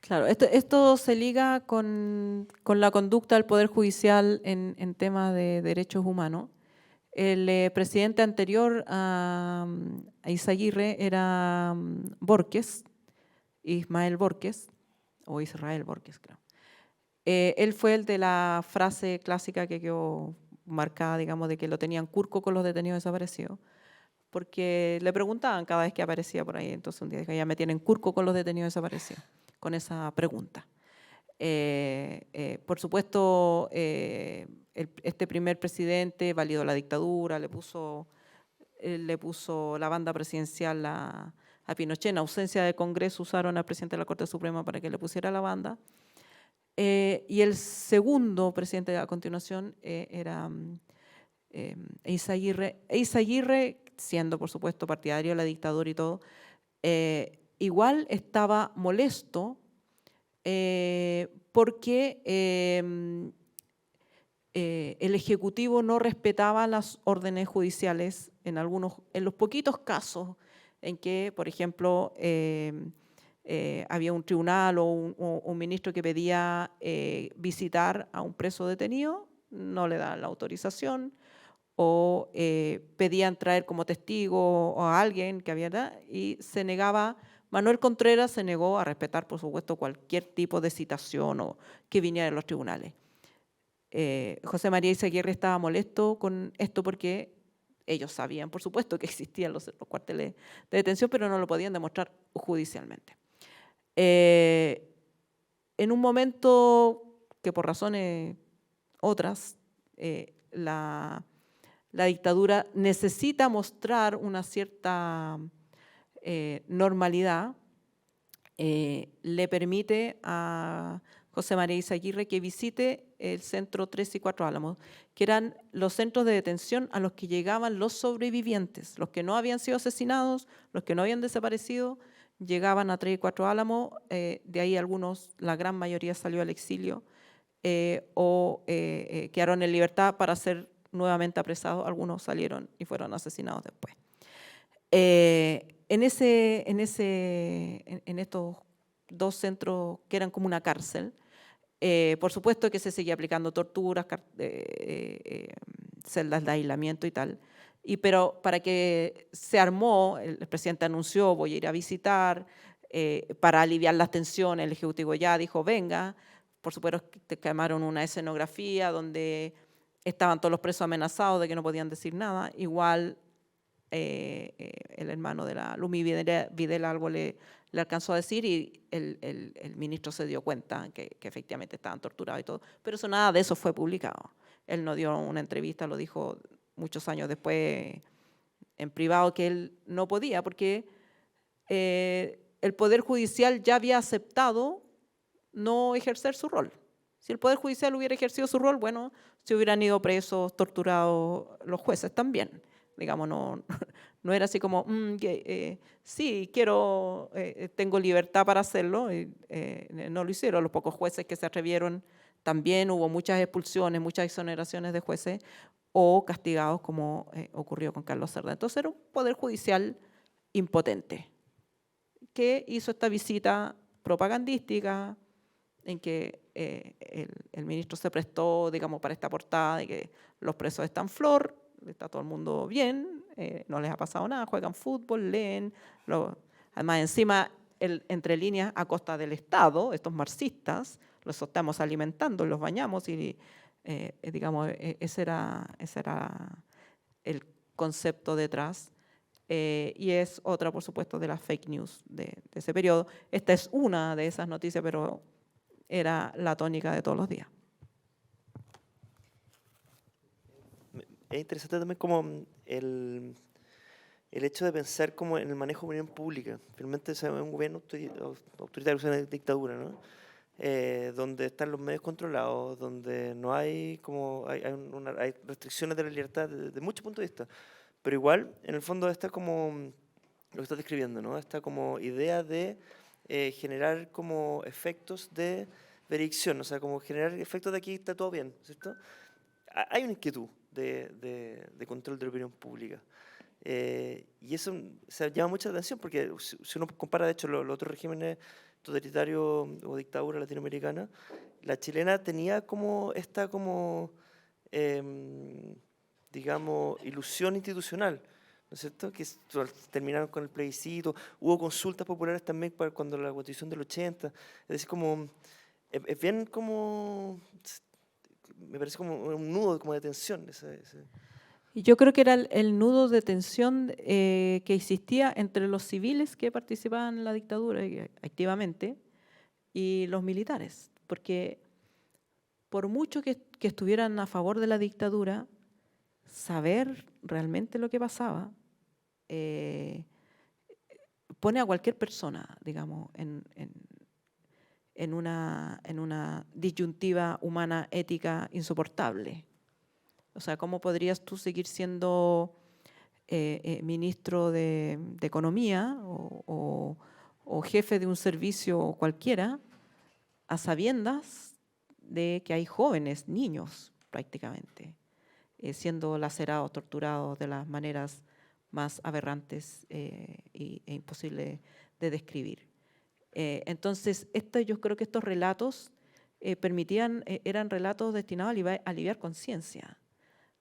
Claro, esto se liga con la conducta del Poder Judicial en temas de derechos humanos. El presidente anterior a Izaguirre era Borges, Ismael Borges, o Israel Borges, creo. Él fue el de la frase clásica que quedó marcada, digamos, de que lo tenían curco con los detenidos desaparecidos, porque le preguntaban cada vez que aparecía por ahí. Entonces un día dijo: ya me tienen curco con los detenidos desaparecidos, con esa pregunta. Por supuesto, este primer presidente validó la dictadura, le puso la banda presidencial a Pinochet. En ausencia de Congreso usaron al presidente de la Corte Suprema para que le pusiera la banda. Y el segundo presidente a continuación era Izaguirre. Izaguirre, siendo por supuesto partidario de la dictadura y todo, igual estaba molesto porque el Ejecutivo no respetaba las órdenes judiciales en los poquitos casos en que, por ejemplo, había un tribunal o un ministro que pedía visitar a un preso detenido, no le daban la autorización, o pedían traer como testigo a alguien que había, y se negaba. Manuel Contreras se negó a respetar, por supuesto, cualquier tipo de citación o que viniera de los tribunales. José María Izaguirre estaba molesto con esto porque Ellos sabían, por supuesto, que existían los cuarteles de detención, pero no lo podían demostrar judicialmente. En un momento que por razones otras, la dictadura necesita mostrar una cierta normalidad, le permite a José María Izaguirre que visite el centro 3 y 4 Álamos, que eran los centros de detención a los que llegaban los sobrevivientes, los que no habían sido asesinados, los que no habían desaparecido, llegaban a 3 y 4 Álamos, de ahí algunos, la gran mayoría salió al exilio o quedaron en libertad para ser nuevamente apresados, algunos salieron y fueron asesinados después. En estos dos centros que eran como una cárcel, por supuesto que se seguía aplicando torturas, celdas de aislamiento y tal, pero para que se armó, el presidente anunció, voy a ir a visitar, para aliviar las tensiones, el Ejecutivo ya dijo, venga, por supuesto que quemaron una escenografía donde estaban todos los presos amenazados de que no podían decir nada, igual el hermano de la Lumi Videla algo le alcanzó a decir y el ministro se dio cuenta que efectivamente estaban torturados y todo, pero nada de eso fue publicado. Él no dio una entrevista, lo dijo muchos años después en privado que él no podía porque el Poder Judicial ya había aceptado no ejercer su rol. Si el Poder Judicial hubiera ejercido su rol, bueno, se hubieran ido presos, torturados los jueces también. Digamos, no era así como, sí, tengo libertad para hacerlo, no lo hicieron. Los pocos jueces que se atrevieron también hubo muchas expulsiones, muchas exoneraciones de jueces o castigados como ocurrió con Carlos Cerda. Entonces era un Poder Judicial impotente que hizo esta visita propagandística en que el ministro se prestó, digamos, para esta portada de que los presos están flor, está todo el mundo bien, no les ha pasado nada, juegan fútbol, leen. Además, encima, entre líneas, a costa del Estado, estos marxistas, los estamos alimentando, los bañamos y, digamos, ese era el concepto detrás. Y es otra, por supuesto, de las fake news de ese periodo. Esta es una de esas noticias, pero era la tónica de todos los días. Es interesante también como el hecho de pensar como en el manejo de opinión pública. Finalmente es un gobierno autoritario, es una dictadura, ¿no? Donde están los medios controlados, donde no hay como hay restricciones de la libertad de muchos puntos de vista. Pero igual, en el fondo, está como lo que estás describiendo, ¿no? Esta como idea de generar como efectos de veredicción, o sea, como generar efectos de aquí está todo bien, ¿cierto? Hay una inquietud de control de la opinión pública. Y eso llama mucha atención porque si uno compara, de hecho, los otros regímenes totalitarios o dictadura latinoamericana, la chilena tenía como esta como, digamos, ilusión institucional, ¿no es cierto? Que terminaron con el plebiscito, hubo consultas populares también para cuando la Constitución del 80, es decir, como, es bien como, me parece como un nudo como de tensión. Y yo creo que era el nudo de tensión que existía entre los civiles que participaban en la dictadura activamente y los militares, porque por mucho que estuvieran a favor de la dictadura, saber realmente lo que pasaba pone a cualquier persona, digamos, en una disyuntiva humana ética insoportable. O sea, ¿cómo podrías tú seguir siendo ministro de Economía o jefe de un servicio cualquiera a sabiendas de que hay jóvenes, niños prácticamente, siendo lacerados, torturados de las maneras más aberrantes e imposibles de describir? Entonces, yo creo que estos relatos eran relatos destinados a aliviar conciencia.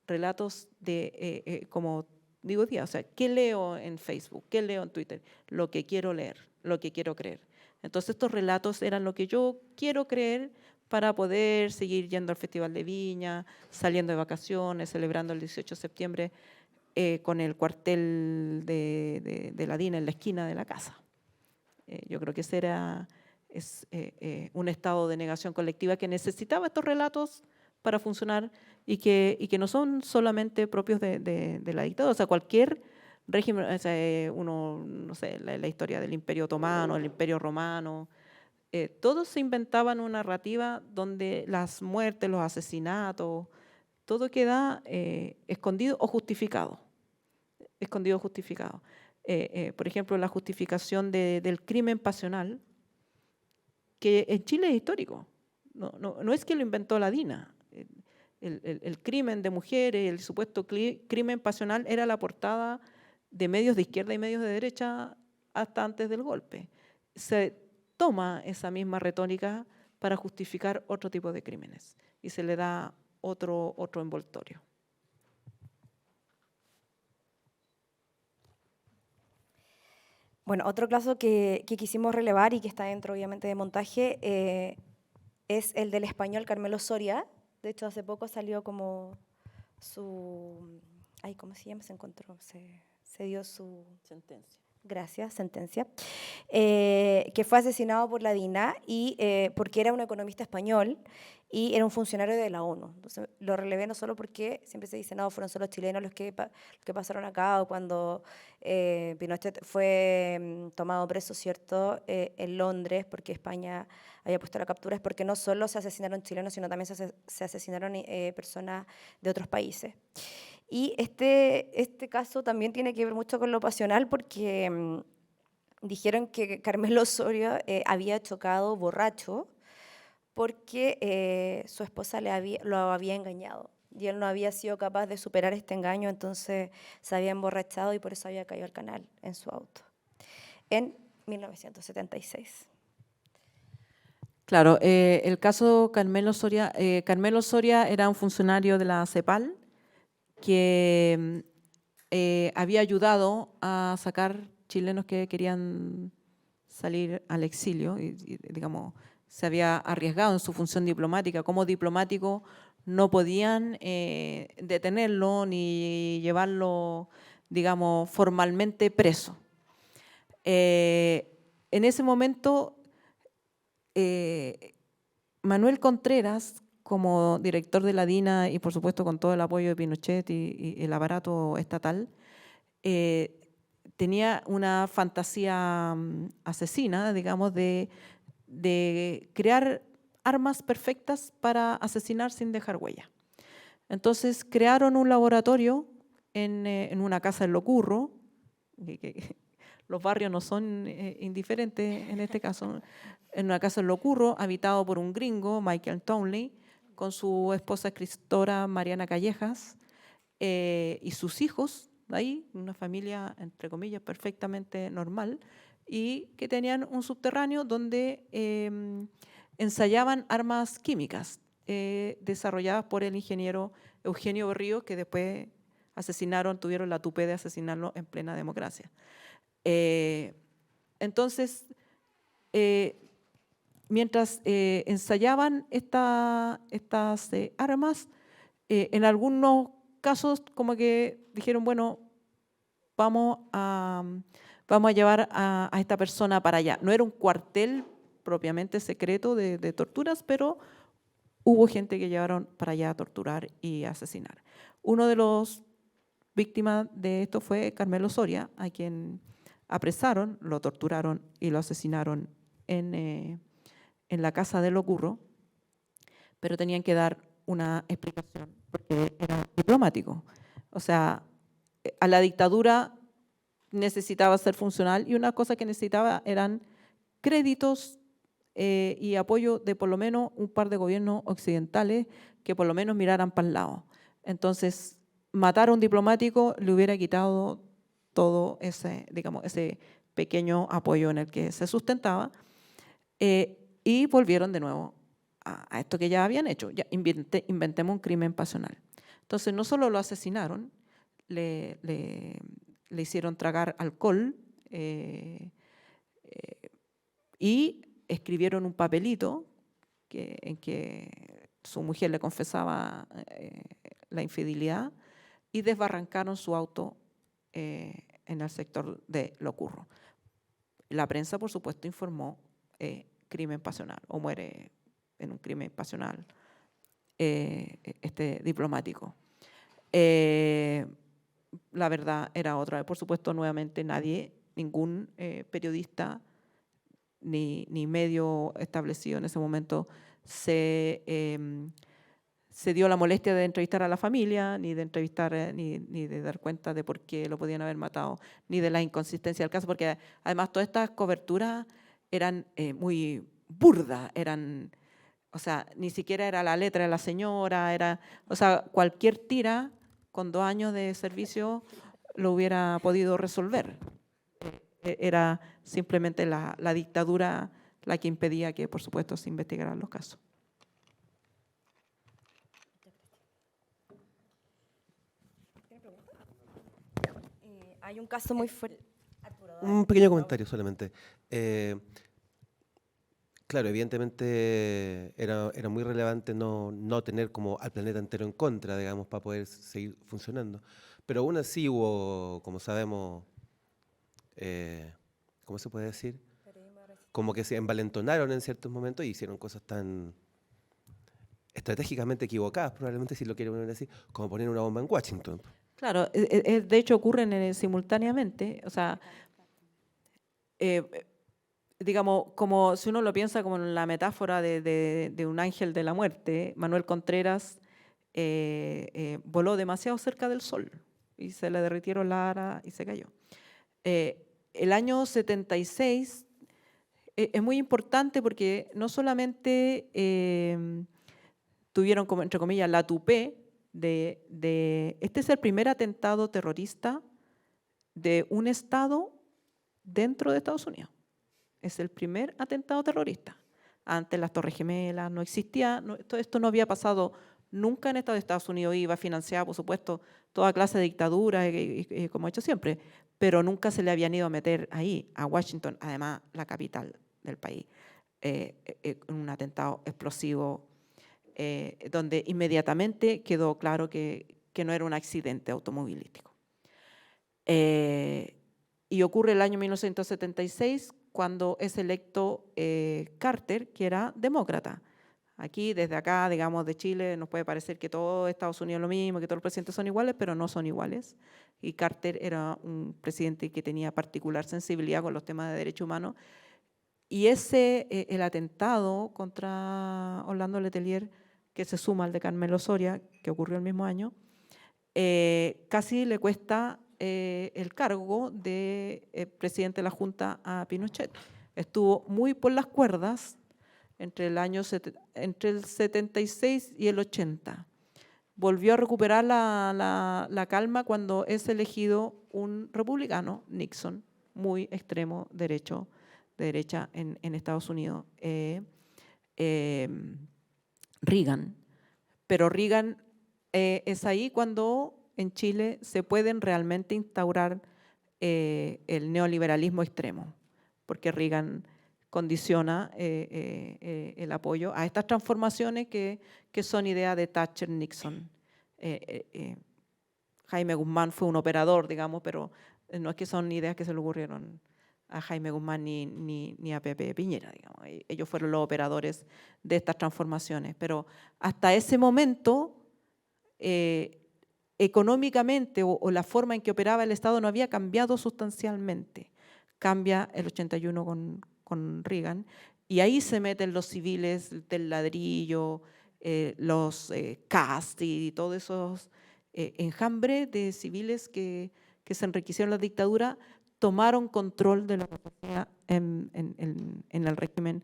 Relatos de, como digo, o sea, ¿qué leo en Facebook? ¿Qué leo en Twitter? Lo que quiero leer, lo que quiero creer. Entonces estos relatos eran lo que yo quiero creer para poder seguir yendo al Festival de Viña, saliendo de vacaciones, celebrando el 18 de septiembre. con el cuartel de la DINA en la esquina de la casa. Yo creo que ese es un estado de negación colectiva que necesitaba estos relatos para funcionar y que no son solamente propios de la dictadura. O sea, cualquier régimen, o sea, no sé, la historia del Imperio Otomano, el Imperio Romano, todos se inventaban una narrativa donde las muertes, los asesinatos, todo queda escondido o justificado. Escondido o justificado. Por ejemplo, la justificación del crimen pasional, que en Chile es histórico. No es que lo inventó la DINA. El crimen de mujeres, el supuesto crimen pasional era la portada de medios de izquierda y medios de derecha hasta antes del golpe. Se toma esa misma retórica para justificar otro tipo de crímenes y se le da otro envoltorio. Bueno, otro caso que quisimos relevar y que está dentro, obviamente, de montaje es el del español Carmelo Soria. De hecho, hace poco salió como su... Ay, ¿cómo se llama? Se encontró, se dio su... Sentencia. Gracias, sentencia. Que fue asesinado por la DINA y porque era un economista español y era un funcionario de la ONU. Entonces, lo relevé no solo porque siempre se dice, no, fueron solo chilenos los que pasaron acá, o cuando Pinochet fue tomado preso, ¿cierto?, en Londres, porque España había puesto la captura, es porque no solo se asesinaron chilenos, sino también se asesinaron personas de otros países. Y este caso también tiene que ver mucho con lo pasional porque dijeron que Carmelo Osorio había chocado borracho porque su esposa lo había engañado y él no había sido capaz de superar este engaño, entonces se había emborrachado y por eso había caído al canal en su auto en 1976. Claro, el caso Carmelo Soria era un funcionario de la CEPAL que había ayudado a sacar chilenos que querían salir al exilio y, digamos, se había arriesgado en su función diplomática. Como diplomático no podían detenerlo ni llevarlo, digamos, formalmente preso. En ese momento, Manuel Contreras, como director de la DINA y por supuesto con todo el apoyo de Pinochet y el aparato estatal, tenía una fantasía asesina, digamos, de crear armas perfectas para asesinar sin dejar huella. Entonces crearon un laboratorio en una casa en Locurro, que los barrios no son indiferentes en este caso, en una casa en Locurro, habitado por un gringo, Michael Townley, con su esposa escritora Mariana Callejas y sus hijos, ahí, una familia, entre comillas, perfectamente normal, y que tenían un subterráneo donde ensayaban armas químicas desarrolladas por el ingeniero Eugenio Berrío, que después tuvieron la tupé de asesinarlo en plena democracia. Entonces, mientras ensayaban estas armas, en algunos casos como que dijeron, bueno, vamos a llevar a esta persona para allá. No era un cuartel propiamente secreto de torturas, pero hubo gente que llevaron para allá a torturar y asesinar. Uno de los víctimas de esto fue Carmelo Soria, a quien apresaron, lo torturaron y lo asesinaron en la casa de Locurro, pero tenían que dar una explicación porque era diplomático. O sea, a la dictadura necesitaba ser funcional y una cosa que necesitaba eran créditos y apoyo de por lo menos un par de gobiernos occidentales que por lo menos miraran para el lado. Entonces, matar a un diplomático le hubiera quitado todo ese, digamos, ese pequeño apoyo en el que se sustentaba y volvieron de nuevo a esto que ya habían hecho. Ya inventemos un crimen pasional. Entonces, no solo lo asesinaron, le hicieron tragar alcohol y escribieron un papelito en que su mujer le confesaba la infidelidad y desbarrancaron su auto en el sector de Lo Curro. La prensa, por supuesto, informó crimen pasional, o muere en un crimen pasional diplomático. La verdad era otra. Por supuesto, nuevamente ningún periodista ni medio establecido en ese momento se dio la molestia de entrevistar a la familia, ni de entrevistar, ni de dar cuenta de por qué lo podían haber matado, ni de la inconsistencia del caso, porque además todas estas coberturas eran muy burdas, o sea, ni siquiera era la letra de la señora, o sea, cualquier tira con 2 años de servicio lo hubiera podido resolver. Era simplemente la dictadura la que impedía que, por supuesto, se investigaran los casos. Hay un caso muy fuerte. Un pequeño comentario solamente. Claro, evidentemente era muy relevante no tener como al planeta entero en contra, digamos, para poder seguir funcionando. Pero aún así hubo, como sabemos, ¿cómo se puede decir? Como que se envalentonaron en ciertos momentos y hicieron cosas tan estratégicamente equivocadas, probablemente, si lo quieren poner así, como poner una bomba en Washington. Claro, de hecho ocurren simultáneamente, o sea, digamos, como si uno lo piensa como en la metáfora de un ángel de la muerte, Manuel Contreras voló demasiado cerca del sol y se le derritieron la ara y se cayó. El año 76 es muy importante porque no solamente tuvieron, como entre comillas, la tupé este es el primer atentado terrorista de un Estado dentro de Estados Unidos. Es el primer atentado terrorista. Antes las Torres Gemelas no existía, todo esto no había pasado nunca en Estados Unidos. Iba financiada, por supuesto, toda clase de dictaduras, como ha hecho siempre, pero nunca se le habían ido a meter ahí, a Washington, además la capital del país, un atentado explosivo, donde inmediatamente quedó claro que no era un accidente automovilístico. Y ocurre el año 1976, cuando es electo Carter, que era demócrata. Aquí, desde acá, digamos, de Chile, nos puede parecer que todo Estados Unidos es lo mismo, que todos los presidentes son iguales, pero no son iguales. Y Carter era un presidente que tenía particular sensibilidad con los temas de derechos humanos. Y el atentado contra Orlando Letelier, que se suma al de Carmelo Soria, que ocurrió el mismo año, casi le cuesta el cargo de presidente de la Junta a Pinochet. Estuvo muy por las cuerdas entre el 76 y el 80. Volvió a recuperar la calma cuando es elegido un republicano, Nixon, muy extremo de derecha en Estados Unidos, Reagan. Pero Reagan es ahí cuando en Chile se pueden realmente instaurar el neoliberalismo extremo, porque Reagan condiciona el apoyo a estas transformaciones que son ideas de Thatcher, Nixon. Jaime Guzmán fue un operador, digamos, pero no es que son ideas que se le ocurrieron a Jaime Guzmán ni a Pepe Piñera, digamos. Ellos fueron los operadores de estas transformaciones, pero hasta ese momento económicamente o la forma en que operaba el Estado no había cambiado sustancialmente. Cambia el 81 con Reagan y ahí se meten los civiles del ladrillo, los CAST y todos esos enjambres de civiles que se enriquecieron en la dictadura, tomaron control de la economía en el régimen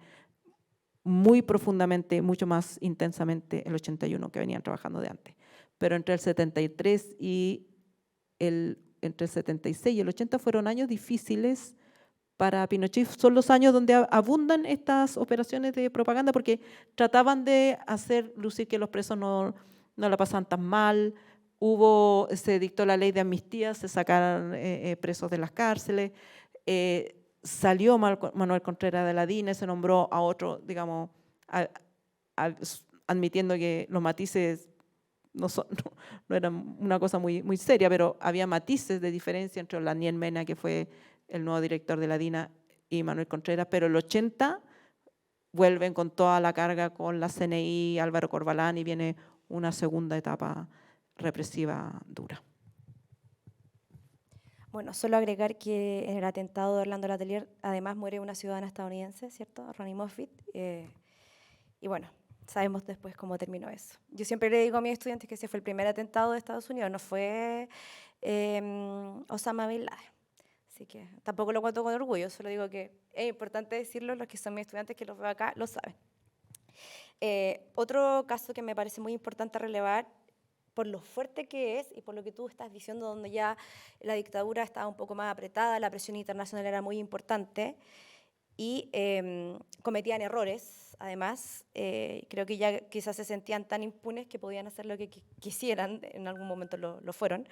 muy profundamente, mucho más intensamente el 81 que venían trabajando de antes. Pero entre el 73 y entre el 76 y el 80 fueron años difíciles para Pinochet. Son los años donde abundan estas operaciones de propaganda porque trataban de hacer lucir que los presos no la pasaban tan mal. Se dictó la ley de amnistía, se sacaron presos de las cárceles. Salió Manuel Contreras de la DINE, se nombró a otro, digamos, admitiendo que los matices no era una cosa muy, muy seria, pero había matices de diferencia entre Laniel Mena, que fue el nuevo director de la DINA, y Manuel Contreras, pero el 80 vuelven con toda la carga con la CNI, Álvaro Corbalán, y viene una segunda etapa represiva dura. Bueno, solo agregar que en el atentado de Orlando Letelier además muere una ciudadana estadounidense, ¿cierto? Ronnie Moffitt. Y bueno, sabemos después cómo terminó eso. Yo siempre le digo a mis estudiantes que ese fue el primer atentado de Estados Unidos, no fue Osama Bin Laden. Así que tampoco lo cuento con orgullo, solo digo que es importante decirlo, los que son mis estudiantes que los veo acá lo saben. Otro caso que me parece muy importante relevar, por lo fuerte que es y por lo que tú estás diciendo, donde ya la dictadura estaba un poco más apretada, la presión internacional era muy importante y cometían errores, además. Creo que ya quizás se sentían tan impunes que podían hacer lo que quisieran, en algún momento lo fueron,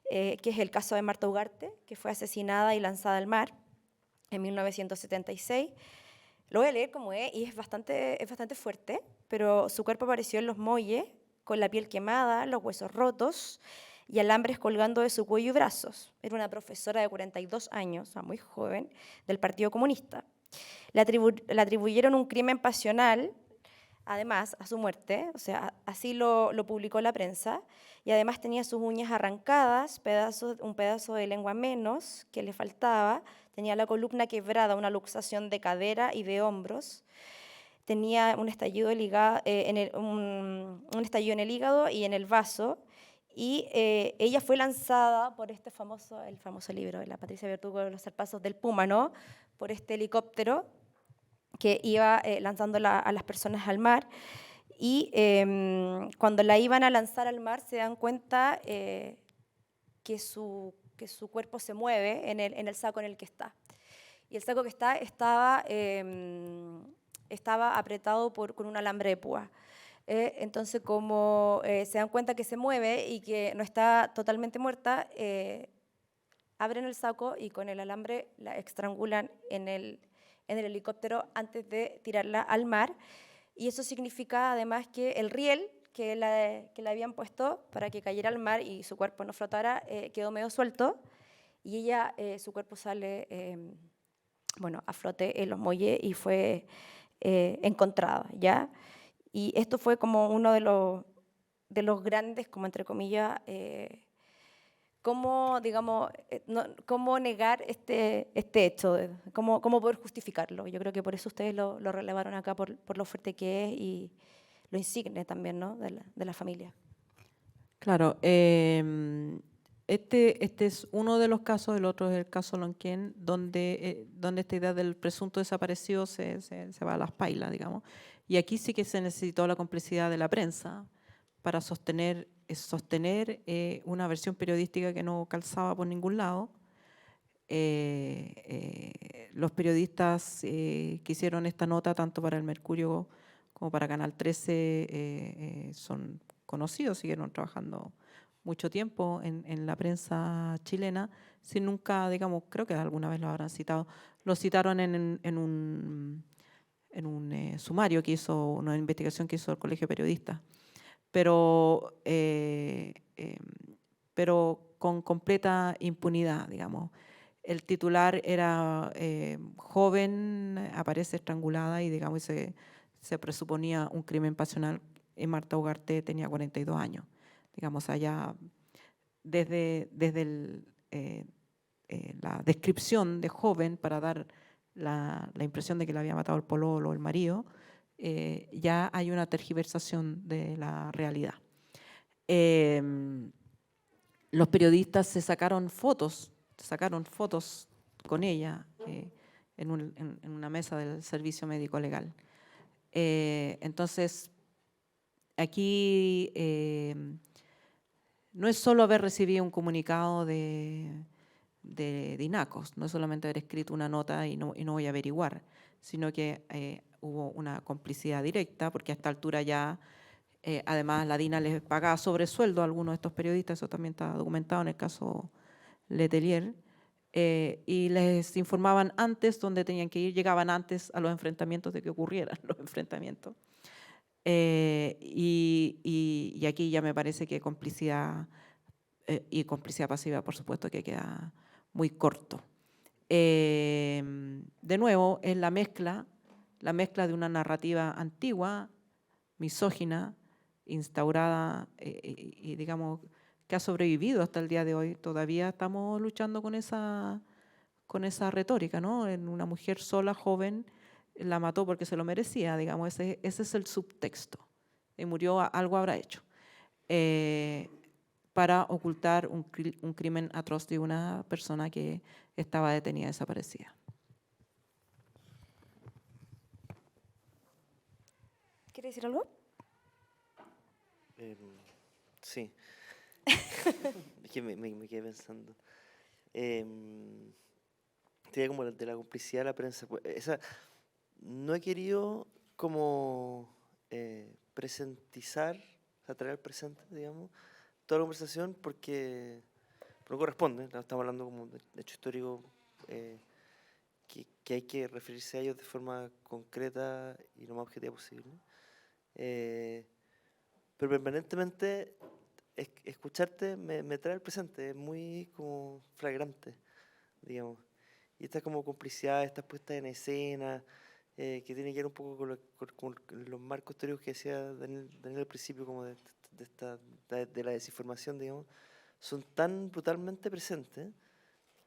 que es el caso de Marta Ugarte, que fue asesinada y lanzada al mar en 1976. Lo voy a leer como es, y es bastante fuerte, pero su cuerpo apareció en Los Molles, con la piel quemada, los huesos rotos y alambres colgando de su cuello y brazos. Era una profesora de 42 años, o sea, muy joven, del Partido Comunista. Le atribuyeron un crimen pasional, además, a su muerte, o sea, así lo publicó la prensa, y además tenía sus uñas arrancadas, un pedazo de lengua menos que le faltaba, tenía la columna quebrada, una luxación de cadera y de hombros, tenía un estallido, un estallido en el hígado y en el vaso, y ella fue lanzada por el famoso libro de la Patricia Verdugo, Los zarpazos del Puma, ¿no? Por este helicóptero que iba lanzando a las personas al mar, y cuando la iban a lanzar al mar se dan cuenta que su cuerpo se mueve en el saco en el que está. Y el saco que estaba apretado con un alambre de púa. Entonces, como se dan cuenta que se mueve y que no está totalmente muerta, abren el saco y con el alambre la estrangulan en el helicóptero antes de tirarla al mar. Y eso significa además que el riel que le habían puesto para que cayera al mar y su cuerpo no flotara quedó medio suelto, y ella, su cuerpo sale a flote en Los Molles y fue encontrada, ¿ya? Y esto fue como uno de los grandes, como entre comillas, cómo negar este hecho, cómo poder justificarlo. Yo creo que por eso ustedes lo relevaron acá, por lo fuerte que es y lo insigne también, ¿no? de la familia. Claro, este es uno de los casos, el otro es el caso Lonquén, donde esta idea del presunto desaparecido se va a las pailas, digamos. Y aquí sí que se necesitó la complicidad de la prensa para sostener una versión periodística que no calzaba por ningún lado. Los periodistas que hicieron esta nota, tanto para el Mercurio como para Canal 13, son conocidos, siguieron trabajando mucho tiempo en la prensa chilena, sin nunca, digamos, creo que alguna vez lo habrán citado, lo citaron en un sumario que hizo, una investigación que hizo el Colegio de Periodistas, pero con completa impunidad, digamos. El titular era joven, aparece estrangulada y, digamos, se presuponía un crimen pasional. Marta Ugarte tenía 42 años. Digamos, allá, desde la descripción de joven para dar la impresión de que le había matado el pololo o el marido, ya hay una tergiversación de la realidad. Los periodistas se sacaron fotos con ella en una mesa del Servicio Médico Legal. Entonces, aquí no es solo haber recibido un comunicado de INACOS, no es solamente haber escrito una nota y no voy a averiguar, sino que hubo una complicidad directa, porque a esta altura ya, además, la DINA les pagaba sobresueldo a algunos de estos periodistas, eso también está documentado en el caso Letelier, y les informaban antes dónde tenían que ir, llegaban antes a los enfrentamientos de que ocurrieran los enfrentamientos. Y aquí ya me parece que complicidad y complicidad pasiva, por supuesto, que queda muy corto. De nuevo, es la mezcla de una narrativa antigua, misógina, instaurada y digamos, que ha sobrevivido hasta el día de hoy. Todavía estamos luchando con esa retórica, ¿no? En una mujer sola, joven, la mató porque se lo merecía, digamos, ese es el subtexto. Y murió, algo habrá hecho. Para ocultar un crimen atroz de una persona que estaba detenida, desaparecida. ¿Quiere decir algo? Sí. Es que me quedé pensando. Tenía como de la complicidad de la prensa. No he querido como presentizar, o sea, traer al presente, digamos, toda la conversación porque no corresponde. Estamos hablando como de hecho histórico que hay que referirse a ellos de forma concreta y lo más objetiva posible. Pero permanentemente escucharte me trae al presente, es muy como flagrante, digamos. Y esta como complicidad, estas puestas en escena, que tiene que ver un poco con los marcos teóricos que decía Daniel al principio, como de la desinformación, digamos, son tan brutalmente presentes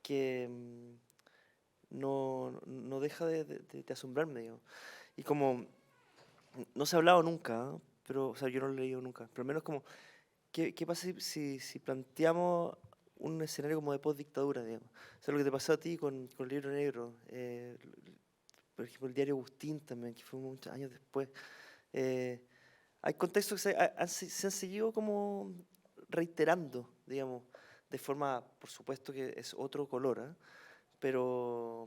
que no deja de asombrarme, digamos. Y como no se ha hablado nunca, ¿eh? Pero, o sea, yo no lo he leído nunca, pero al menos como, ¿qué pasa si planteamos un escenario como de post-dictadura, digamos? O sea, lo que te pasó a ti con el Libro Negro, por ejemplo, el diario Agustín también, que fue muchos años después. Hay contextos que se han seguido como reiterando, digamos, de forma, por supuesto que es otro color, ¿eh? Pero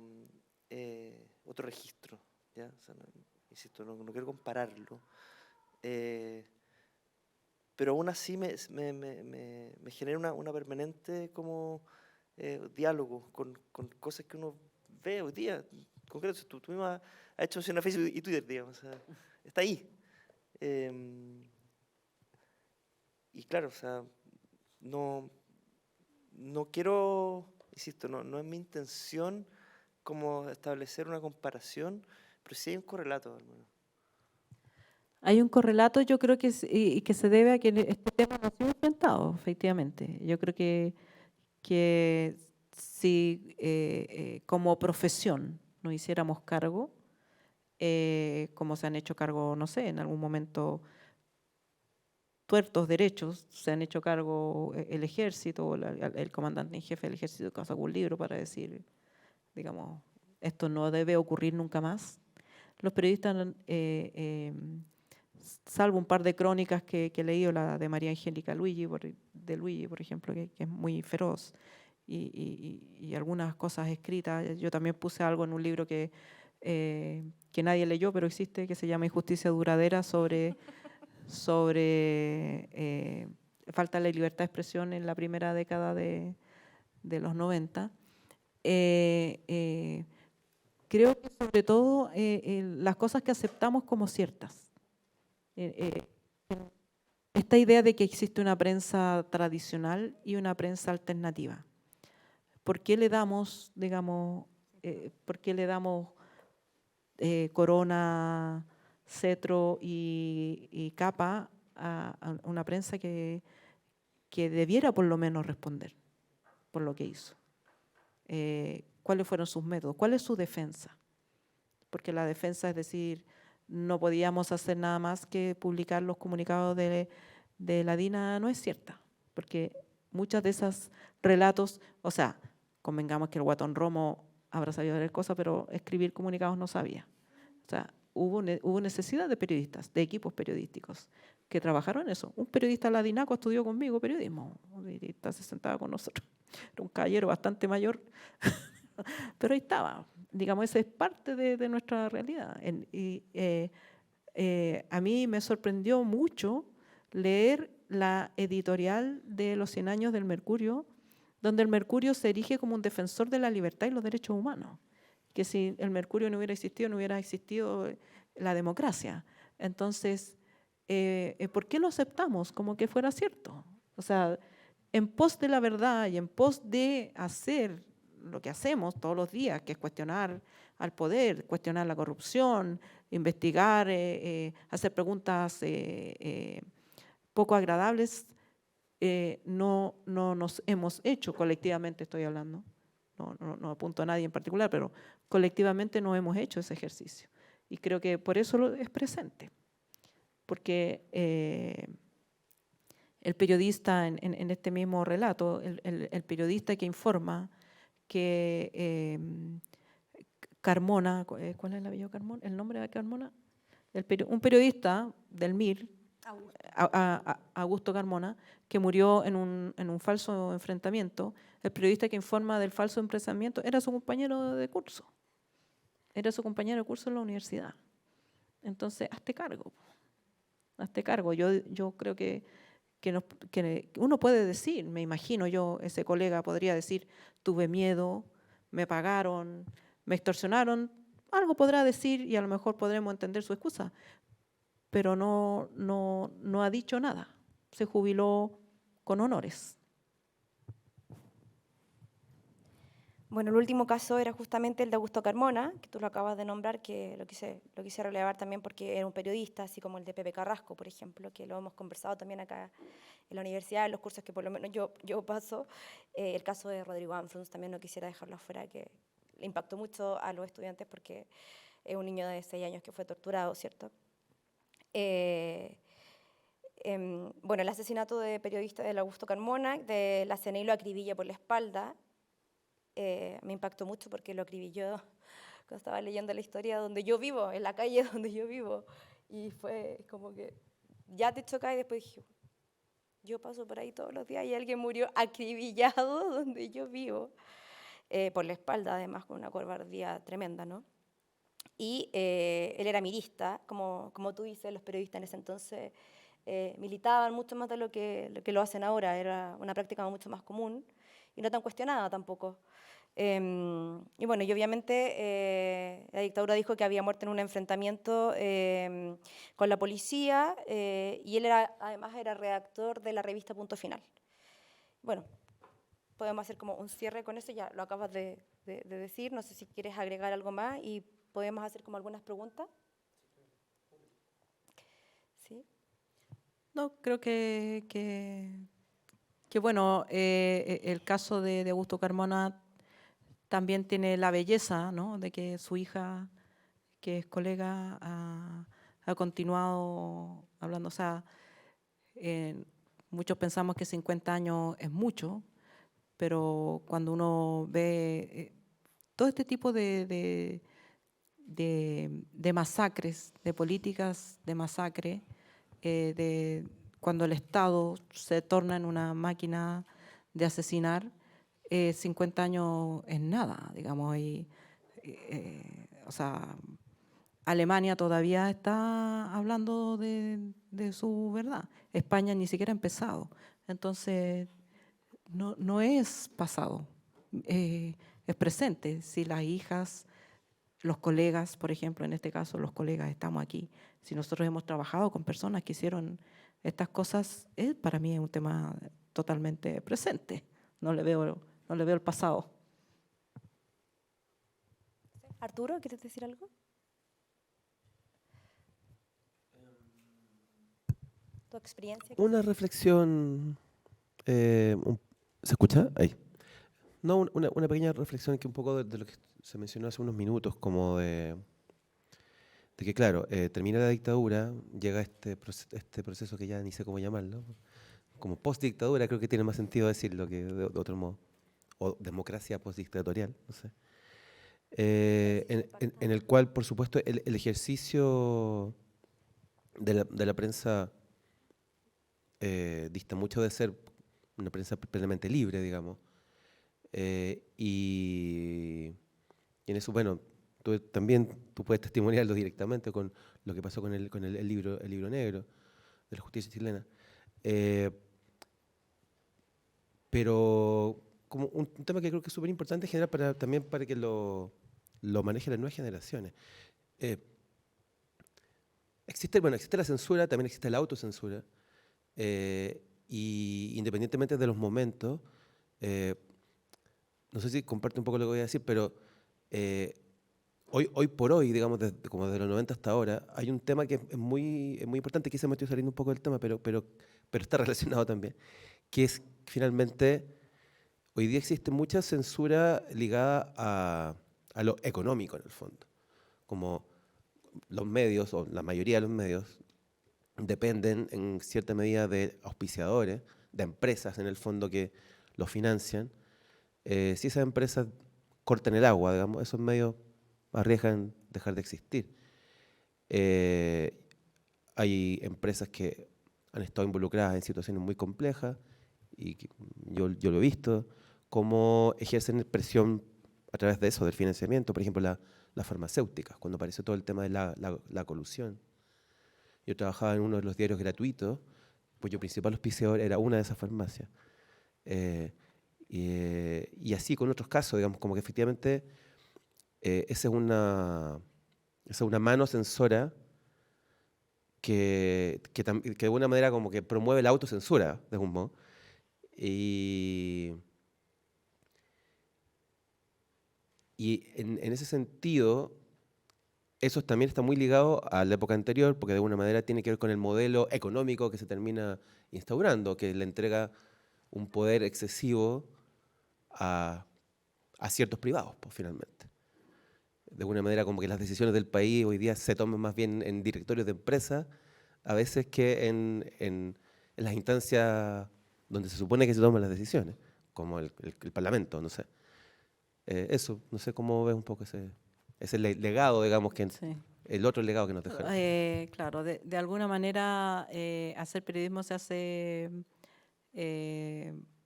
otro registro, ¿ya? O sea, insisto, no quiero compararlo. Pero aún así me genera una permanente como diálogo con cosas que uno ve hoy día. En concreto, tú misma has hecho mención a Facebook y Twitter, digamos, o sea, está ahí. Y claro, o sea, no quiero, insisto, no es mi intención como establecer una comparación, pero sí hay un correlato, al menos. Hay un correlato, yo creo que que se debe a que este tema no ha sido enfrentado, efectivamente. Yo creo que si como profesión nos hiciéramos cargo, como se han hecho cargo, no sé, en algún momento tuertos derechos, se han hecho cargo el ejército, el comandante en jefe del ejército que sacó un libro para decir, digamos, esto no debe ocurrir nunca más. Los periodistas, salvo un par de crónicas que he leído, la de María Angélica Luigi, por ejemplo, que es muy feroz, y algunas cosas escritas. Yo también puse algo en un libro que nadie leyó, pero existe, que se llama Injusticia Duradera, sobre falta de libertad de expresión en la primera década de los 90. Creo que sobre todo las cosas que aceptamos como ciertas. Esta idea de que existe una prensa tradicional y una prensa alternativa. ¿Por qué le damos, digamos, corona, cetro y capa a una prensa que debiera por lo menos responder por lo que hizo? ¿Cuáles fueron sus métodos? ¿Cuál es su defensa? Porque la defensa es decir, no podíamos hacer nada más que publicar los comunicados de la DINA, no es cierta, porque muchas de esos relatos, o sea, convengamos que el Guatón Romo habrá sabido ver cosas, pero escribir comunicados no sabía. O sea, hubo necesidad de periodistas, de equipos periodísticos que trabajaron en eso. Un periodista de la DINACO estudió conmigo periodismo, un periodista se sentaba con nosotros, era un caballero bastante mayor, pero ahí estaba. Digamos, esa es parte de nuestra realidad. A mí me sorprendió mucho leer la editorial de los 100 años del Mercurio, donde el Mercurio se erige como un defensor de la libertad y los derechos humanos, que si el Mercurio no hubiera existido la democracia. Entonces, ¿por qué lo aceptamos como que fuera cierto? O sea, en pos de la verdad y en pos de hacer lo que hacemos todos los días, que es cuestionar al poder, cuestionar la corrupción, investigar, hacer preguntas poco agradables, no nos hemos hecho, colectivamente estoy hablando, no apunto a nadie en particular, pero colectivamente no hemos hecho ese ejercicio. Y creo que por eso es presente, porque el periodista en este mismo relato, el periodista que informa que Carmona, ¿cuál es el apellido Carmona? ¿El nombre de Carmona? Un periodista del MIR, Augusto Carmona, que murió en un falso enfrentamiento. El periodista que informa del falso enfrentamiento era su compañero de curso. Era su compañero de curso en la universidad. Entonces, hazte cargo. Hazte cargo. Yo creo que uno puede decir, me imagino yo, ese colega podría decir, tuve miedo, me pagaron, me extorsionaron, algo podrá decir y a lo mejor podremos entender su excusa, pero no ha dicho nada, se jubiló con honores. Bueno, el último caso era justamente el de Augusto Carmona, que tú lo acabas de nombrar, que lo quise relevar también porque era un periodista, así como el de Pepe Carrasco, por ejemplo, que lo hemos conversado también acá en la universidad, en los cursos que por lo menos yo paso. El caso de Rodrigo Anfruns también no quisiera dejarlo afuera, que le impactó mucho a los estudiantes porque es un niño de 6 años que fue torturado, ¿cierto? Bueno, el asesinato de periodista del Augusto Carmona, de la CNI lo acribilla por la espalda. Me impactó mucho porque lo acribilló cuando estaba leyendo la historia donde yo vivo, en la calle donde yo vivo. Y fue como que ya te choca y después dije, yo paso por ahí todos los días y alguien murió acribillado donde yo vivo, por la espalda además, con una cobardía tremenda, ¿no? Y él era mirista, como tú dices, los periodistas en ese entonces militaban mucho más de lo que lo hacen ahora, era una práctica mucho más común y no tan cuestionada tampoco. Y bueno, y obviamente la dictadura dijo que había muerto en un enfrentamiento con la policía y él además era redactor de la revista Punto Final. Bueno, podemos hacer como un cierre con eso, ya lo acabas de decir, no sé si quieres agregar algo más y podemos hacer como algunas preguntas. ¿Sí? No, creo que bueno, el caso de Augusto Carmona también tiene la belleza, ¿no?, de que su hija, que es colega, ha continuado hablando. O sea, muchos pensamos que 50 años es mucho, pero cuando uno ve todo este tipo de masacres, de políticas de masacre, cuando el Estado se torna en una máquina de asesinar, 50 años es nada, digamos. O sea, Alemania todavía está hablando de su verdad. España ni siquiera ha empezado. Entonces, no es pasado, es presente. Si las hijas, los colegas, por ejemplo, en este caso los colegas estamos aquí, si nosotros hemos trabajado con personas que hicieron estas cosas, para mí es un tema totalmente presente. No le veo el pasado. Arturo, ¿quieres decir algo? ¿Tu experiencia? Una reflexión. ¿Se escucha? Ahí. No, una pequeña reflexión que un poco de lo que se mencionó hace unos minutos, como de que, claro, termina la dictadura, llega este proceso que ya ni sé cómo llamarlo, como post-dictadura, creo que tiene más sentido decirlo que de otro modo, o democracia post-dictatorial, no sé. En el cual, por supuesto, el ejercicio de la prensa dista mucho de ser una prensa plenamente libre, digamos. Y en eso, bueno, tú puedes testimoniarlo directamente con lo que pasó con el libro negro de la justicia chilena. Pero como un tema que creo que es súper importante en general también para que lo manejen las nuevas generaciones. existe la censura, también existe la autocensura, y independientemente de los momentos, no sé si comparte un poco lo que voy a decir, pero hoy por hoy, digamos, como desde los 90 hasta ahora, hay un tema que es muy importante, quizá me estoy saliendo un poco del tema, pero está relacionado también, que es finalmente, hoy día existe mucha censura ligada a lo económico en el fondo, como los medios, o la mayoría de los medios, dependen en cierta medida de auspiciadores, de empresas en el fondo que los financian. Si esas empresas cortan el agua, digamos, esos medios arriesgan dejar de existir. Hay empresas que han estado involucradas en situaciones muy complejas, y yo lo he visto, cómo ejercen presión a través de eso, del financiamiento. Por ejemplo, las farmacéuticas, cuando apareció todo el tema de la colusión. Yo trabajaba en uno de los diarios gratuitos, cuyo principal auspiciador era una de esas farmacias. Y así con otros casos, digamos, como que efectivamente esa es una mano censora que de alguna manera como que promueve la autocensura, de algún modo. Y en ese sentido, eso también está muy ligado a la época anterior, porque de alguna manera tiene que ver con el modelo económico que se termina instaurando, que le entrega un poder excesivo a ciertos privados, pues, finalmente. De alguna manera, como que las decisiones del país hoy día se toman más bien en directorios de empresas, a veces que en las instancias donde se supone que se toman las decisiones, como el Parlamento, no sé. Eso, no sé cómo ves un poco ese legado, digamos, que Sí. el otro legado que nos dejaron. Claro, de alguna manera hacer periodismo se hace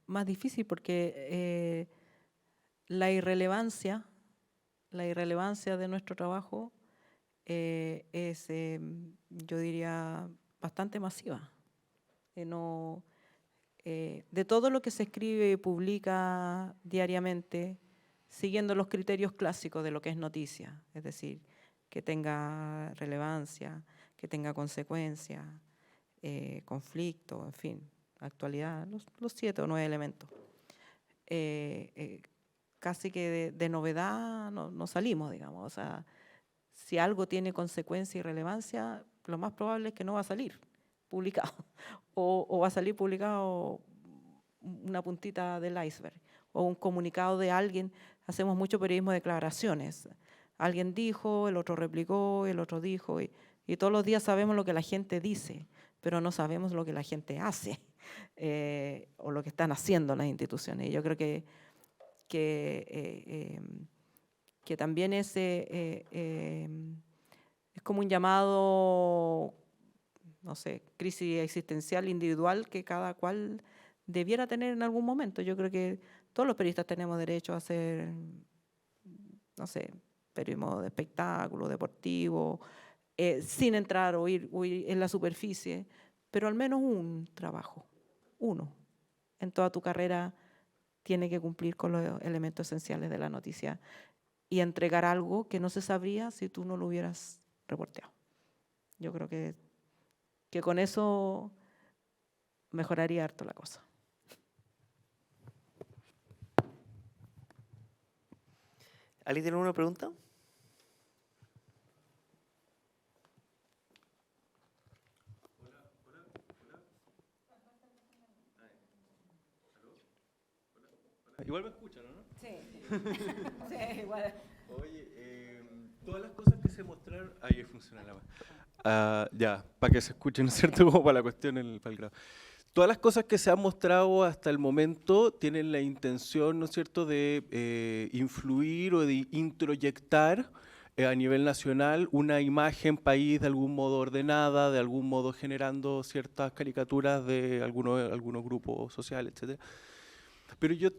más difícil porque la irrelevancia de nuestro trabajo es, yo diría, bastante masiva. De todo lo que se escribe y publica diariamente, siguiendo los criterios clásicos de lo que es noticia, es decir, que tenga relevancia, que tenga consecuencia, conflicto, en fin, actualidad, los 7 o 9 elementos. Casi que de novedad no salimos, digamos. O sea, si algo tiene consecuencia y relevancia, lo más probable es que no va a salir publicado, o va a salir publicado una puntita del iceberg, o un comunicado de alguien. Hacemos mucho periodismo de declaraciones. Alguien dijo, el otro replicó, el otro dijo, y todos los días sabemos lo que la gente dice, pero no sabemos lo que la gente hace, o lo que están haciendo las instituciones. Y yo creo que también es como un llamado, no sé, crisis existencial individual que cada cual debiera tener en algún momento. Yo creo que todos los periodistas tenemos derecho a hacer, no sé, periodismo de espectáculo, deportivo, sin entrar o ir en la superficie, pero al menos un trabajo, uno, en toda tu carrera tiene que cumplir con los elementos esenciales de la noticia y entregar algo que no se sabría si tú no lo hubieras reporteado. Yo creo que con eso mejoraría harto la cosa. ¿Alguien tiene una pregunta? Igual me escuchan, ¿no? Sí, sí, igual. Oye, todas las cosas que se mostraron... Ahí funciona la web. Ya, para que se escuchen, ¿no es cierto? Como para la cuestión, para el grado. Todas las cosas que se han mostrado hasta el momento tienen la intención, ¿no es cierto?, de influir o de introyectar a nivel nacional una imagen país de algún modo ordenada, de algún modo generando ciertas caricaturas de algunos grupos sociales, etcétera. Pero yo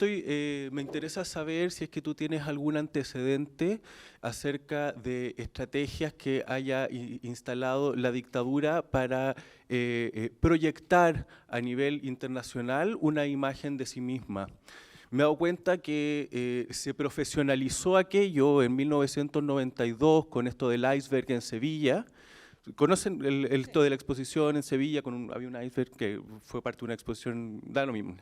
me interesa saber si es que tú tienes algún antecedente acerca de estrategias que haya instalado la dictadura para proyectar a nivel internacional una imagen de sí misma. Me he dado cuenta que se profesionalizó aquello en 1992 con esto del iceberg en Sevilla, ¿Conocen esto de la exposición en Sevilla? Había un iceberg que fue parte de una exposición, da lo mismo.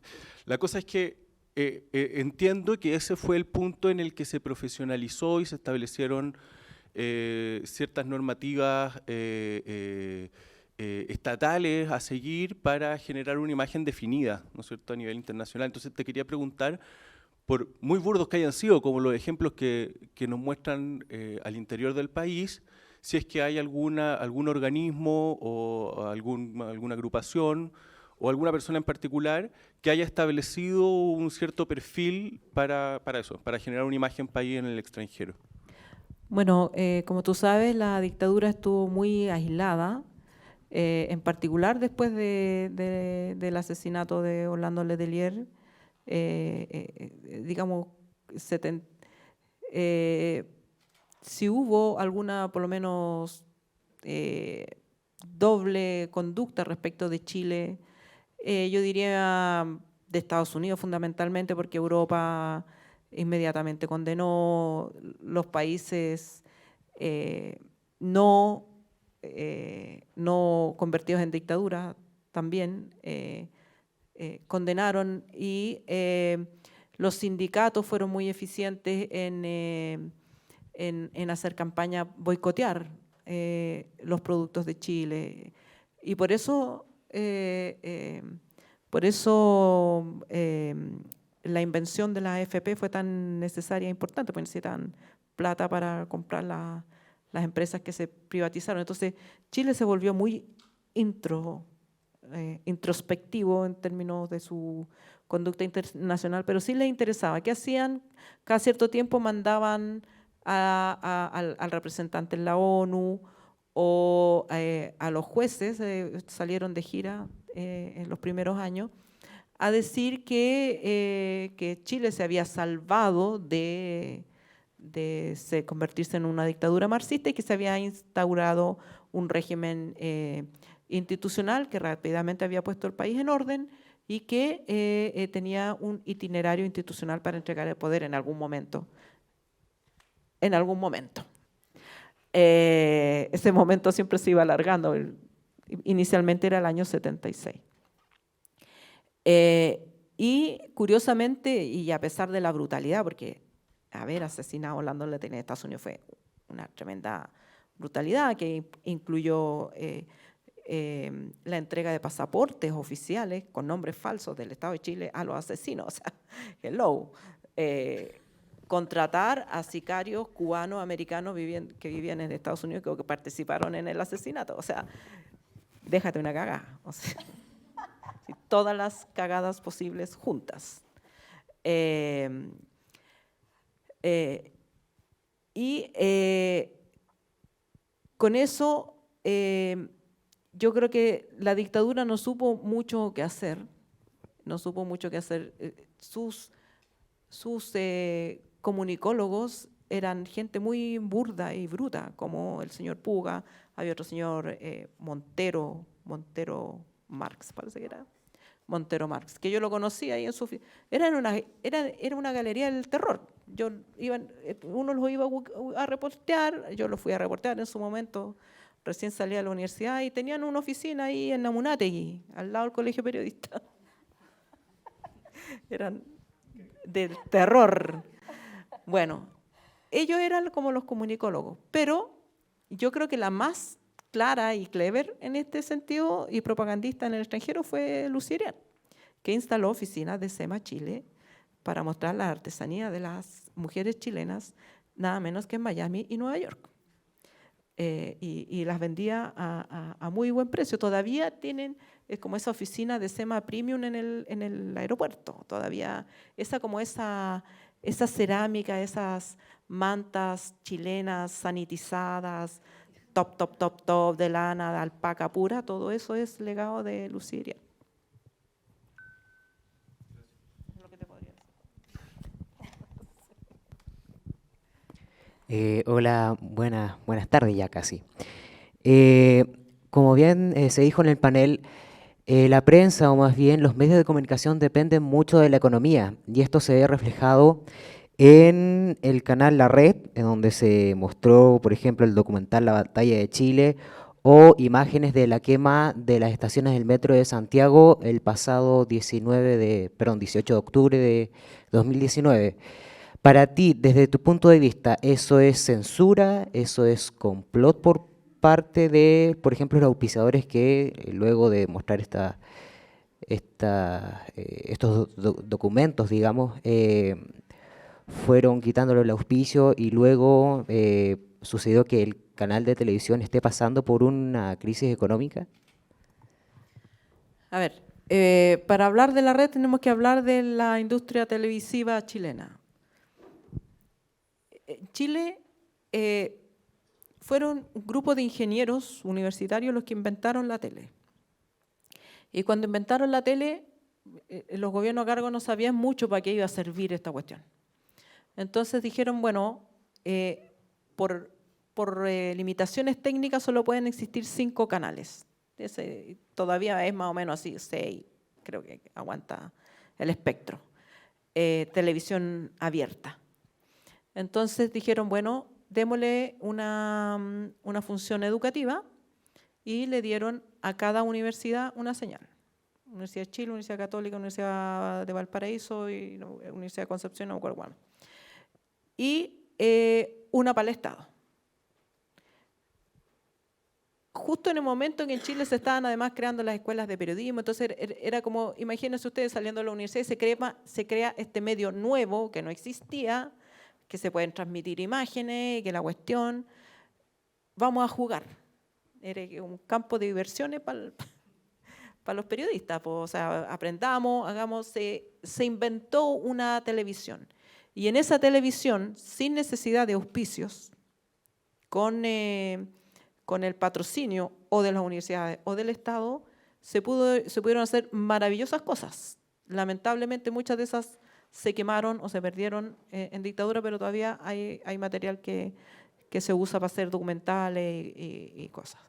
La cosa es que entiendo que ese fue el punto en el que se profesionalizó y se establecieron ciertas normativas estatales a seguir para generar una imagen definida, ¿no es cierto?, a nivel internacional. Entonces te quería preguntar, por muy burdos que hayan sido, como los ejemplos que nos muestran al interior del país, si es que hay algún organismo o alguna agrupación o alguna persona en particular que haya establecido un cierto perfil para eso, para generar una imagen país en el extranjero. Bueno, como tú sabes, la dictadura estuvo muy aislada, en particular después del asesinato de Orlando Letelier, digamos, si hubo alguna, por lo menos, doble conducta respecto de Chile, yo diría de Estados Unidos fundamentalmente, porque Europa inmediatamente condenó, los países no convertidos en dictadura también condenaron, y los sindicatos fueron muy eficientes en hacer campaña, boicotear los productos de Chile. Y por eso la invención de la AFP fue tan necesaria e importante, porque necesitan plata para comprar las empresas que se privatizaron. Entonces, Chile se volvió muy introspectivo en términos de su conducta internacional, pero sí les interesaba. ¿Qué hacían? Cada cierto tiempo mandaban al representante en la ONU o a los jueces, salieron de gira en los primeros años, a decir que Chile se había salvado de convertirse en una dictadura marxista y que se había instaurado un régimen institucional que rápidamente había puesto el país en orden y que tenía un itinerario institucional para entregar el poder en algún momento. Ese momento siempre se iba alargando, inicialmente era el año 76. Y curiosamente, y a pesar de la brutalidad, porque haber asesinado a Orlando Letelier en Estados Unidos fue una tremenda brutalidad que incluyó la entrega de pasaportes oficiales con nombres falsos del Estado de Chile a los asesinos. O sea, hello. Contratar a sicarios cubanos, americanos que vivían en Estados Unidos que participaron en el asesinato. O sea, déjate una cagada. O sea, todas las cagadas posibles juntas. Con eso, yo creo que la dictadura no supo mucho qué hacer. Sus comunicólogos eran gente muy burda y bruta, como el señor Puga, había otro señor Montero Marx, parece que era. Montero Marx, que yo lo conocía ahí en su era una galería del terror. Uno los iba a reportear, yo los fui a reportear en su momento, recién salí a la universidad, y tenían una oficina ahí en Namunategui, al lado del colegio periodista. Eran del terror. Bueno, ellos eran como los comunicólogos, pero yo creo que la más clara y clever en este sentido y propagandista en el extranjero fue Lucía Iriart, que instaló oficinas de SEMA Chile para mostrar la artesanía de las mujeres chilenas, nada menos que en Miami y Nueva York. Y las vendía a muy buen precio. Todavía tienen como esa oficina de SEMA Premium en el aeropuerto. Todavía esa cerámica, esas mantas chilenas sanitizadas, top de lana, de alpaca pura, todo eso es legado de Lucía Iriart. Hola, buenas tardes ya casi. Como bien se dijo en el panel, la prensa, o más bien los medios de comunicación, dependen mucho de la economía, y esto se ve reflejado en el canal La Red, en donde se mostró, por ejemplo, el documental La Batalla de Chile, o imágenes de la quema de las estaciones del Metro de Santiago el pasado 18 de octubre de 2019. Para ti, desde tu punto de vista, ¿eso es censura? ¿Eso es complot por parte de, por ejemplo, los auspiciadores que luego de mostrar estos documentos, digamos, fueron quitándole el auspicio y luego sucedió que el canal de televisión esté pasando por una crisis económica? A ver, para hablar de la red tenemos que hablar de la industria televisiva chilena. En Chile fueron un grupo de ingenieros universitarios los que inventaron la tele. Y cuando inventaron la tele, los gobiernos a cargo no sabían mucho para qué iba a servir esta cuestión. Entonces dijeron, bueno, por limitaciones técnicas solo pueden existir 5 canales. Todavía es más o menos así, 6, creo que aguanta el espectro. Televisión abierta. Entonces dijeron, bueno, démosle una función educativa y le dieron a cada universidad una señal. Universidad de Chile, Universidad Católica, Universidad de Valparaíso y Universidad de Concepción, no me acuerdo cuál. Y una para el Estado. Justo en el momento en que en Chile se estaban además creando las escuelas de periodismo, entonces era como, imagínense ustedes saliendo de la universidad y se crea este medio nuevo que no existía, que se pueden transmitir imágenes, que la cuestión, vamos a jugar. Era un campo de diversiones para los periodistas, pues, o sea, aprendamos, hagamos, se inventó una televisión. Y en esa televisión, sin necesidad de auspicios, con el patrocinio o de las universidades o del Estado, se pudieron hacer maravillosas cosas. Lamentablemente muchas de esas se quemaron o se perdieron en dictadura, pero todavía hay material que se usa para hacer documentales y cosas.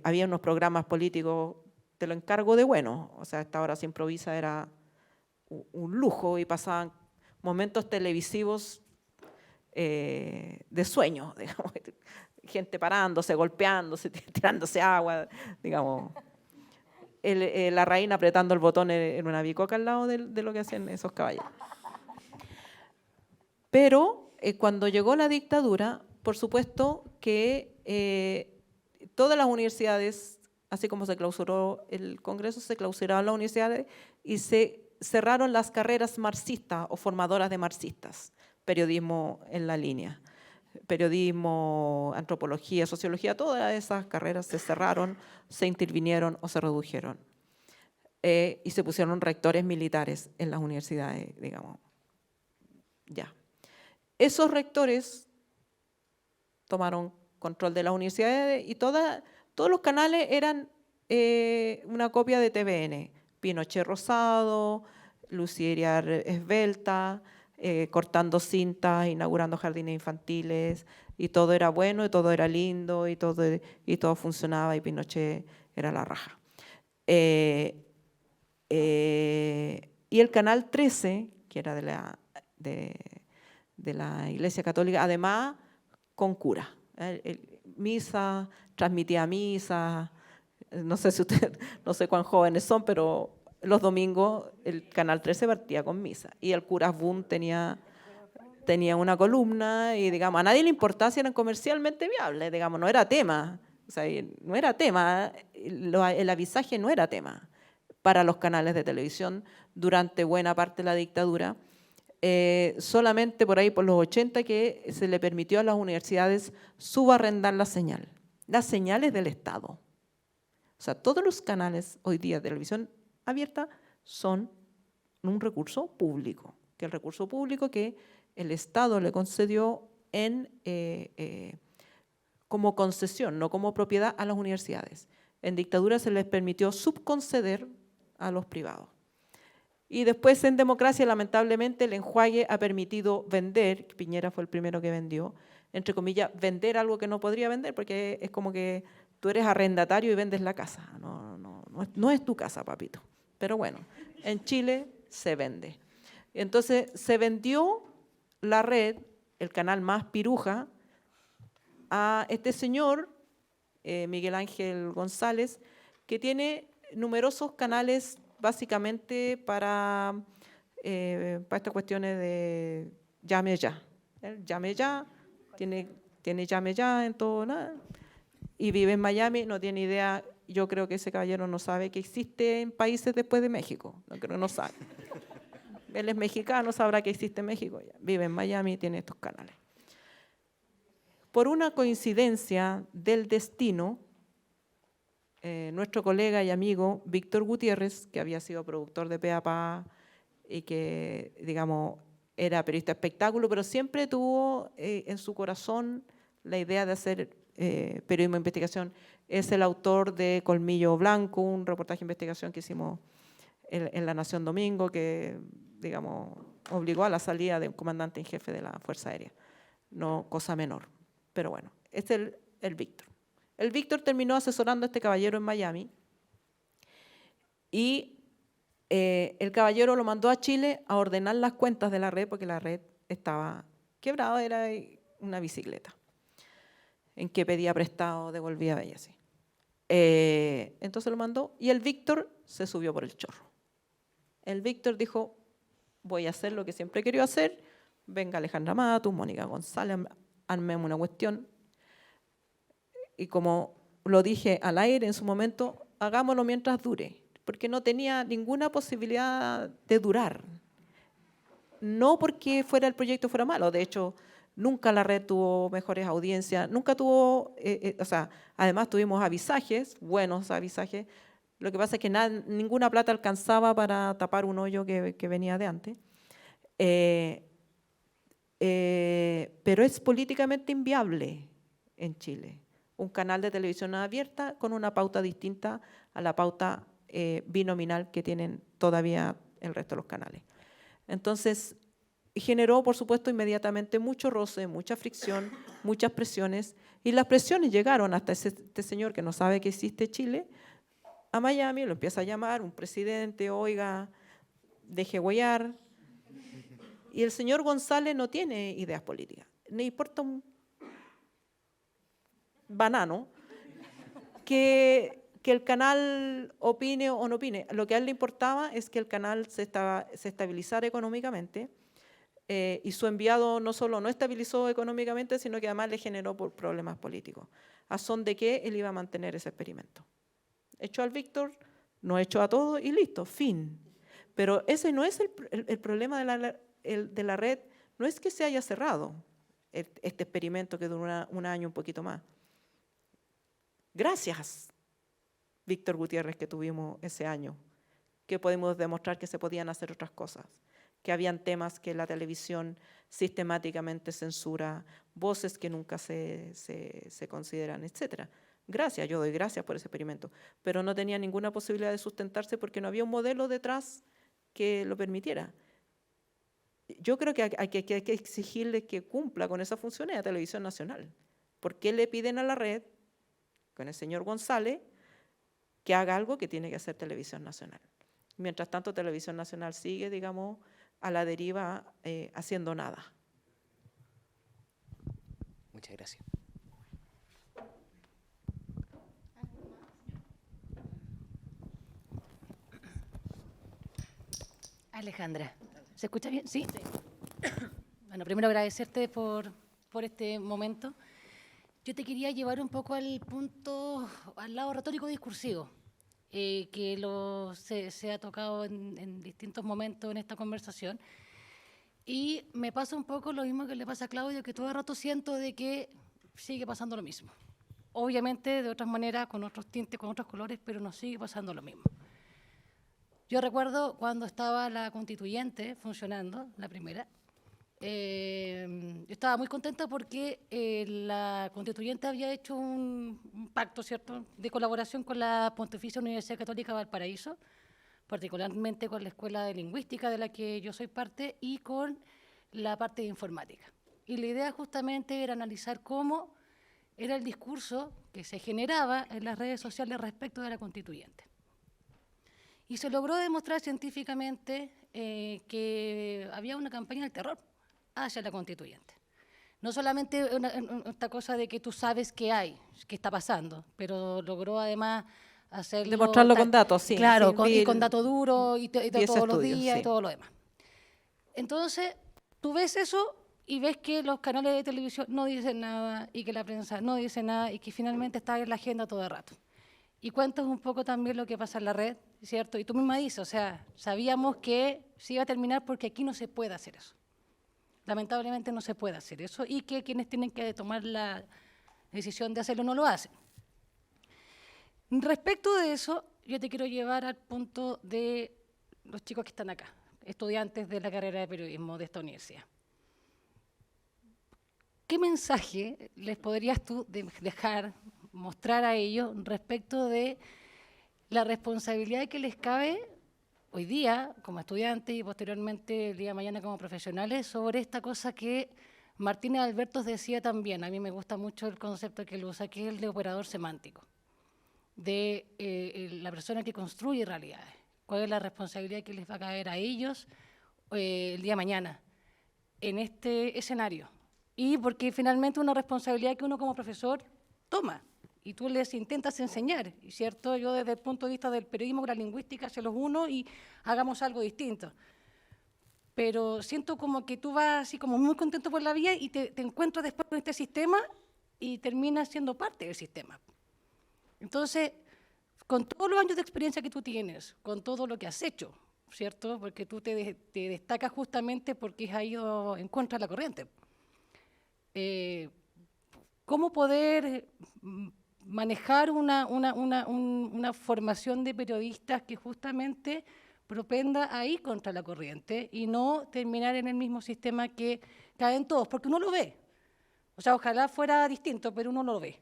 Había unos programas políticos, te lo encargo de bueno, o sea, esta hora se improvisa era un lujo y pasaban momentos televisivos de sueño, digamos, gente parándose, golpeándose, tirándose agua, digamos. La reina apretando el botón en una bicoca al lado de lo que hacían esos caballeros. Pero cuando llegó la dictadura, por supuesto que todas las universidades, así como se clausuró el Congreso, se clausuraron las universidades y se cerraron las carreras marxistas o formadoras de marxistas, periodismo en la línea. Periodismo, antropología, sociología, todas esas carreras se cerraron, se intervinieron o se redujeron. Y se pusieron rectores militares en las universidades, digamos. Ya. Esos rectores tomaron control de las universidades y todos los canales eran una copia de TVN. Pinochet Rosado, Lucía Esbelta, cortando cintas, inaugurando jardines infantiles, y todo era bueno, y todo era lindo, y todo funcionaba, y Pinochet era la raja. Y el Canal 13, que era de la Iglesia Católica, además con cura. Misa, transmitía misa, no sé si ustedes, no sé cuán jóvenes son, pero los domingos el Canal 13 partía con misa y el cura Boom tenía una columna y, digamos, a nadie le importaba si eran comercialmente viables, digamos, no era tema, o sea, no era tema, el avisaje no era tema para los canales de televisión durante buena parte de la dictadura. Solamente por ahí, por los 80, que se le permitió a las universidades subarrendar la señal. Las señales del Estado. O sea, todos los canales hoy día de televisión abierta son un recurso público, que el recurso público que el Estado le concedió como concesión, no como propiedad a las universidades. En dictadura se les permitió subconceder a los privados. Y después en democracia, lamentablemente, el enjuague ha permitido vender, Piñera fue el primero que vendió, entre comillas, vender algo que no podría vender, porque es como que tú eres arrendatario y vendes la casa. No es tu casa, papito. Pero bueno, en Chile se vende. Entonces se vendió la red, el canal más piruja, a este señor Miguel Ángel González, que tiene numerosos canales básicamente para estas cuestiones de llame ya. Llame ya, tiene llame ya en todo, nada, y vive en Miami, no tiene idea. Yo creo que ese caballero no sabe que existe en países después de México, no creo que no sabe. Él es mexicano, sabrá que existe en México, ya. Vive en Miami y tiene estos canales. Por una coincidencia del destino, nuestro colega y amigo Víctor Gutiérrez, que había sido productor de Pe a Pa y que, digamos, era periodista de espectáculo, pero siempre tuvo en su corazón la idea de hacer periodismo de investigación. Es el autor de Colmillo Blanco, un reportaje de investigación que hicimos en La Nación Domingo, que, digamos, obligó a la salida de un comandante en jefe de la Fuerza Aérea. No cosa menor. Pero bueno, este es el Víctor. El Víctor terminó asesorando a este caballero en Miami y el caballero lo mandó a Chile a ordenar las cuentas de la red porque la red estaba quebrada, era una bicicleta en que pedía prestado, devolvía y así. Entonces lo mandó y el Víctor se subió por el chorro. El Víctor dijo, voy a hacer lo que siempre he querido hacer, venga Alejandra Matus, Mónica González, armemos una cuestión. Y como lo dije al aire en su momento, hagámoslo mientras dure, porque no tenía ninguna posibilidad de durar. No porque el proyecto fuera malo, de hecho, nunca la red tuvo mejores audiencias, nunca tuvo, o sea, además tuvimos avisajes, buenos avisajes. Lo que pasa es que ninguna plata alcanzaba para tapar un hoyo que venía de antes. Pero es políticamente inviable en Chile un canal de televisión abierta con una pauta distinta a la pauta binominal que tienen todavía el resto de los canales. Entonces, generó, por supuesto, inmediatamente mucho roce, mucha fricción, muchas presiones, y las presiones llegaron hasta este señor que no sabe que existe Chile, a Miami, lo empieza a llamar un presidente, oiga, deje huellar. Y el señor González no tiene ideas políticas, le importa un banano que el canal opine o no opine. Lo que a él le importaba es que el canal se estabilizara económicamente, y su enviado no solo no estabilizó económicamente, sino que además le generó problemas políticos. ¿A son de qué él iba a mantener ese experimento? Echó al Víctor, no echó a todos y listo, fin. Pero ese no es el problema de la red, no es que se haya cerrado este experimento que duró un año, un poquito más. Gracias, Víctor Gutiérrez, que tuvimos ese año, que podemos demostrar que se podían hacer otras cosas, que habían temas que la televisión sistemáticamente censura, voces que nunca se consideran, etc. Gracias, yo doy gracias por ese experimento, pero no tenía ninguna posibilidad de sustentarse porque no había un modelo detrás que lo permitiera. Yo creo que hay que exigirle que cumpla con esa función a Televisión Nacional. ¿Por qué le piden a la red, con el señor González, que haga algo que tiene que hacer Televisión Nacional? Mientras tanto, Televisión Nacional sigue, digamos, a la deriva, haciendo nada. Muchas gracias. Alejandra, ¿se escucha bien? ¿Sí? Bueno, primero agradecerte por este momento. Yo te quería llevar un poco al lado retórico discursivo, que se ha tocado en distintos momentos en esta conversación. Y me pasa un poco lo mismo que le pasa a Claudio, que todo el rato siento de que sigue pasando lo mismo. Obviamente de otras maneras, con otros tintes, con otros colores, pero nos sigue pasando lo mismo. Yo recuerdo cuando estaba la constituyente funcionando, la primera, yo estaba muy contenta porque la constituyente había hecho un pacto, ¿cierto?, de colaboración con la Pontificia Universidad Católica de Valparaíso, particularmente con la Escuela de Lingüística de la que yo soy parte y con la parte de informática. Y la idea justamente era analizar cómo era el discurso que se generaba en las redes sociales respecto de la constituyente. Y se logró demostrar científicamente que había una campaña del terror hacia la constituyente. no solamente esta cosa de que tú sabes qué hay, qué está pasando, pero logró además hacerlo... Demostrarlo con datos, sí. Claro, sí, vi y con datos duros y vi ese todos los estudio, días y sí. todo lo demás. Entonces, tú ves eso y ves que los canales de televisión no dicen nada y que la prensa no dice nada y que finalmente está en la agenda todo el rato. Y cuentas un poco también lo que pasa en la red, ¿cierto? Y tú misma dices, o sea, sabíamos que se iba a terminar porque aquí no se puede hacer eso. Lamentablemente no se puede hacer eso y que quienes tienen que tomar la decisión de hacerlo no lo hacen. Respecto de eso, yo te quiero llevar al punto de los chicos que están acá, estudiantes de la carrera de periodismo de esta universidad. ¿Qué mensaje les podrías tú dejar, mostrar a ellos respecto de la responsabilidad que les cabe hoy día como estudiantes y posteriormente el día de mañana como profesionales sobre esta cosa que Martínez Albertos decía también? A mí me gusta mucho el concepto que él usa, que es el de operador semántico, de la persona que construye realidades. ¿Cuál es la responsabilidad que les va a caer a ellos el día de mañana en este escenario? Y porque finalmente una responsabilidad que uno como profesor toma y tú les intentas enseñar, ¿cierto? Yo desde el punto de vista del periodismo, de la lingüística, se los uno y hagamos algo distinto. Pero siento como que tú vas así como muy contento por la vía y te encuentras después con este sistema y terminas siendo parte del sistema. Entonces, con todos los años de experiencia que tú tienes, con todo lo que has hecho, ¿cierto? Porque tú te destacas justamente porque has ido en contra de la corriente. ¿Cómo poder manejar una formación de periodistas que justamente propenda a ir contra la corriente y no terminar en el mismo sistema que caen todos? Porque uno lo ve. O sea, ojalá fuera distinto, pero uno lo ve.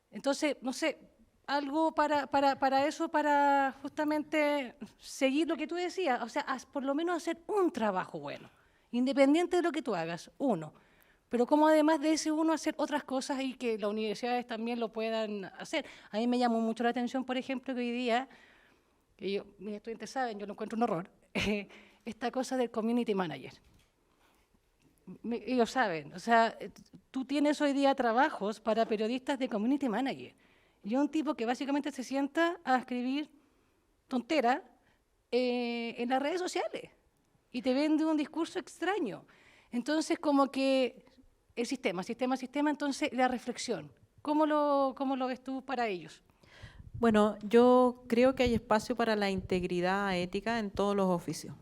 Entonces, no sé, algo para eso, para justamente seguir lo que tú decías, o sea, por lo menos hacer un trabajo bueno, independiente de lo que tú hagas, uno. Pero cómo además de ese uno hacer otras cosas y que las universidades también lo puedan hacer. A mí me llamó mucho la atención, por ejemplo, que hoy día, que mis estudiantes saben, yo lo encuentro un horror, esta cosa del community manager. Ellos saben, o sea, tú tienes hoy día trabajos para periodistas de community manager. Y un tipo que básicamente se sienta a escribir tontera en las redes sociales y te vende un discurso extraño. Entonces, como que el sistema, entonces la reflexión. ¿Cómo lo ves tú para ellos? Bueno, yo creo que hay espacio para la integridad ética en todos los oficios.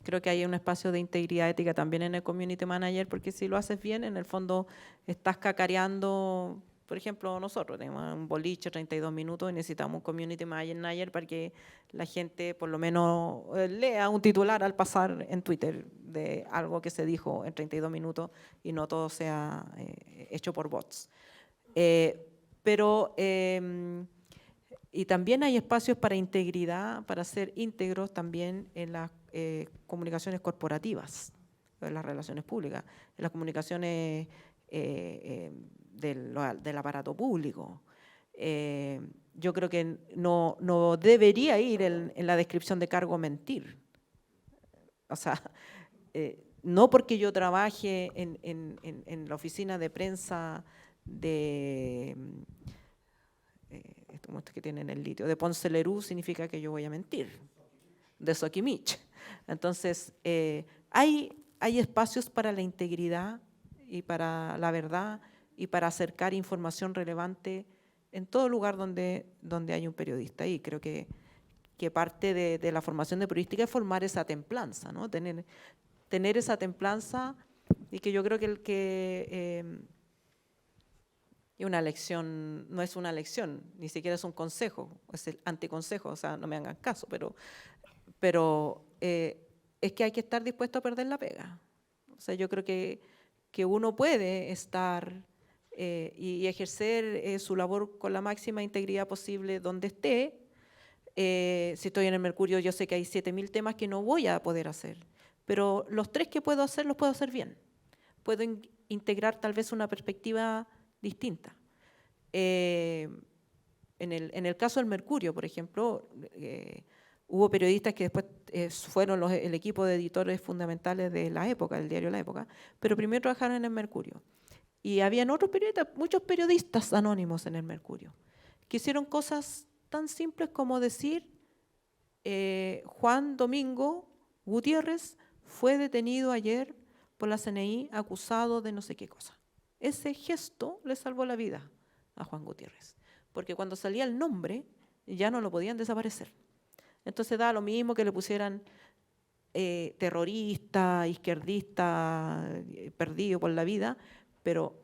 Creo que hay un espacio de integridad ética también en el community manager, porque si lo haces bien, en el fondo estás cacareando. Por ejemplo, nosotros tenemos un boliche 32 minutos y necesitamos un community manager para que la gente por lo menos lea un titular al pasar en Twitter de algo que se dijo en 32 minutos y no todo sea hecho por bots. Y también hay espacios para integridad, para ser íntegros también en las comunicaciones corporativas, en las relaciones públicas, en las comunicaciones del aparato público. Yo creo que no debería ir en la descripción de cargo mentir. O sea, no porque yo trabaje en la oficina de prensa de que tienen el litio, de Ponce Lerú, significa que yo voy a mentir, de Soquimich. Entonces, hay espacios para la integridad y para la verdad y para acercar información relevante en todo lugar donde hay un periodista. Y creo que parte de la formación de periodística es formar esa templanza, ¿no? Tener esa templanza, y que yo creo que y una lección, no es una lección, ni siquiera es un consejo, es el anticonsejo, o sea, no me hagan caso, pero es que hay que estar dispuesto a perder la pega. O sea, yo creo que uno puede estar y ejercer su labor con la máxima integridad posible donde esté. Si estoy en el Mercurio, yo sé que hay 7.000 temas que no voy a poder hacer, pero los 3 que puedo hacer, los puedo hacer bien. Puedo integrar tal vez una perspectiva distinta. En el caso del Mercurio, por ejemplo, Hubo periodistas que después fueron el equipo de editores fundamentales de La Época, del diario La Época, pero primero trabajaron en el Mercurio. Y habían otros periodistas, muchos periodistas anónimos en el Mercurio, que hicieron cosas tan simples como decir Juan Domingo Gutiérrez fue detenido ayer por la CNI acusado de no sé qué cosa. Ese gesto le salvó la vida a Juan Gutiérrez, porque cuando salía el nombre ya no lo podían desaparecer. Entonces da lo mismo que le pusieran terrorista, izquierdista, perdido por la vida, pero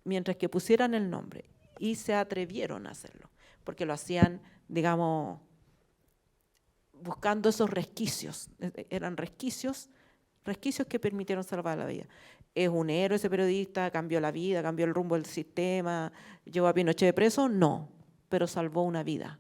mientras que pusieran el nombre y se atrevieron a hacerlo, porque lo hacían, digamos, buscando esos resquicios, eran resquicios que permitieron salvar la vida. ¿Es un héroe ese periodista? ¿Cambió la vida? ¿Cambió el rumbo del sistema? ¿Llevó a Pinochet preso? No, pero salvó una vida.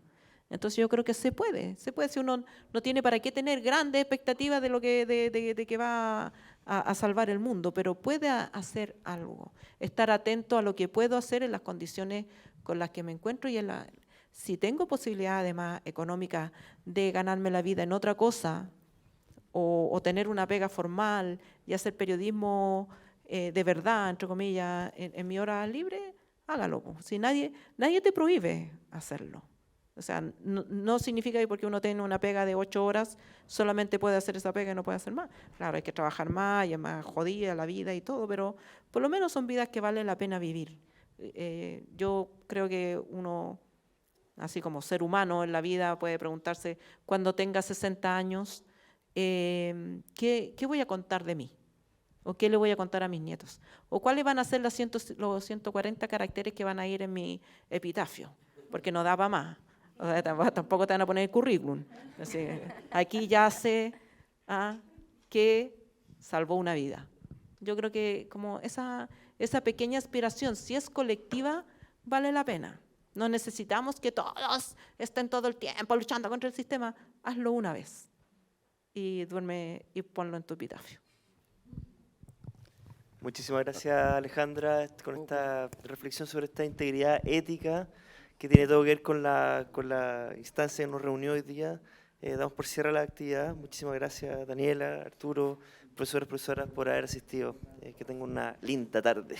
Entonces yo creo que se puede si uno no tiene para qué tener grandes expectativas de lo que, de que va a salvar el mundo, pero puede hacer algo, estar atento a lo que puedo hacer en las condiciones con las que me encuentro y si tengo posibilidad además económica de ganarme la vida en otra cosa o tener una pega formal y hacer periodismo de verdad, entre comillas, en mi hora libre, hágalo. Si nadie te prohíbe hacerlo. O sea, no significa que porque uno tiene una pega de 8 horas, solamente puede hacer esa pega y no puede hacer más. Claro, hay que trabajar más y es más jodida la vida y todo, pero por lo menos son vidas que vale la pena vivir. Yo creo que uno, así como ser humano en la vida, puede preguntarse, cuando tenga 60 años, ¿qué voy a contar de mí? ¿O qué le voy a contar a mis nietos? ¿O cuáles van a ser los 140 caracteres que van a ir en mi epitafio? Porque no daba más. O sea, tampoco te van a poner el currículum. Así, aquí ya sé que salvó una vida. Yo creo que como esa pequeña aspiración, si es colectiva, vale la pena. No necesitamos que todos estén todo el tiempo luchando contra el sistema. Hazlo una vez y duerme y ponlo en tu epitafio. Muchísimas gracias, Alejandra, con esta reflexión sobre esta integridad ética que tiene todo que ver con la instancia que nos reunió hoy día. Damos por cierre la actividad. Muchísimas gracias, Daniela, Arturo, profesores, profesoras, por haber asistido. Que tengan una linda tarde.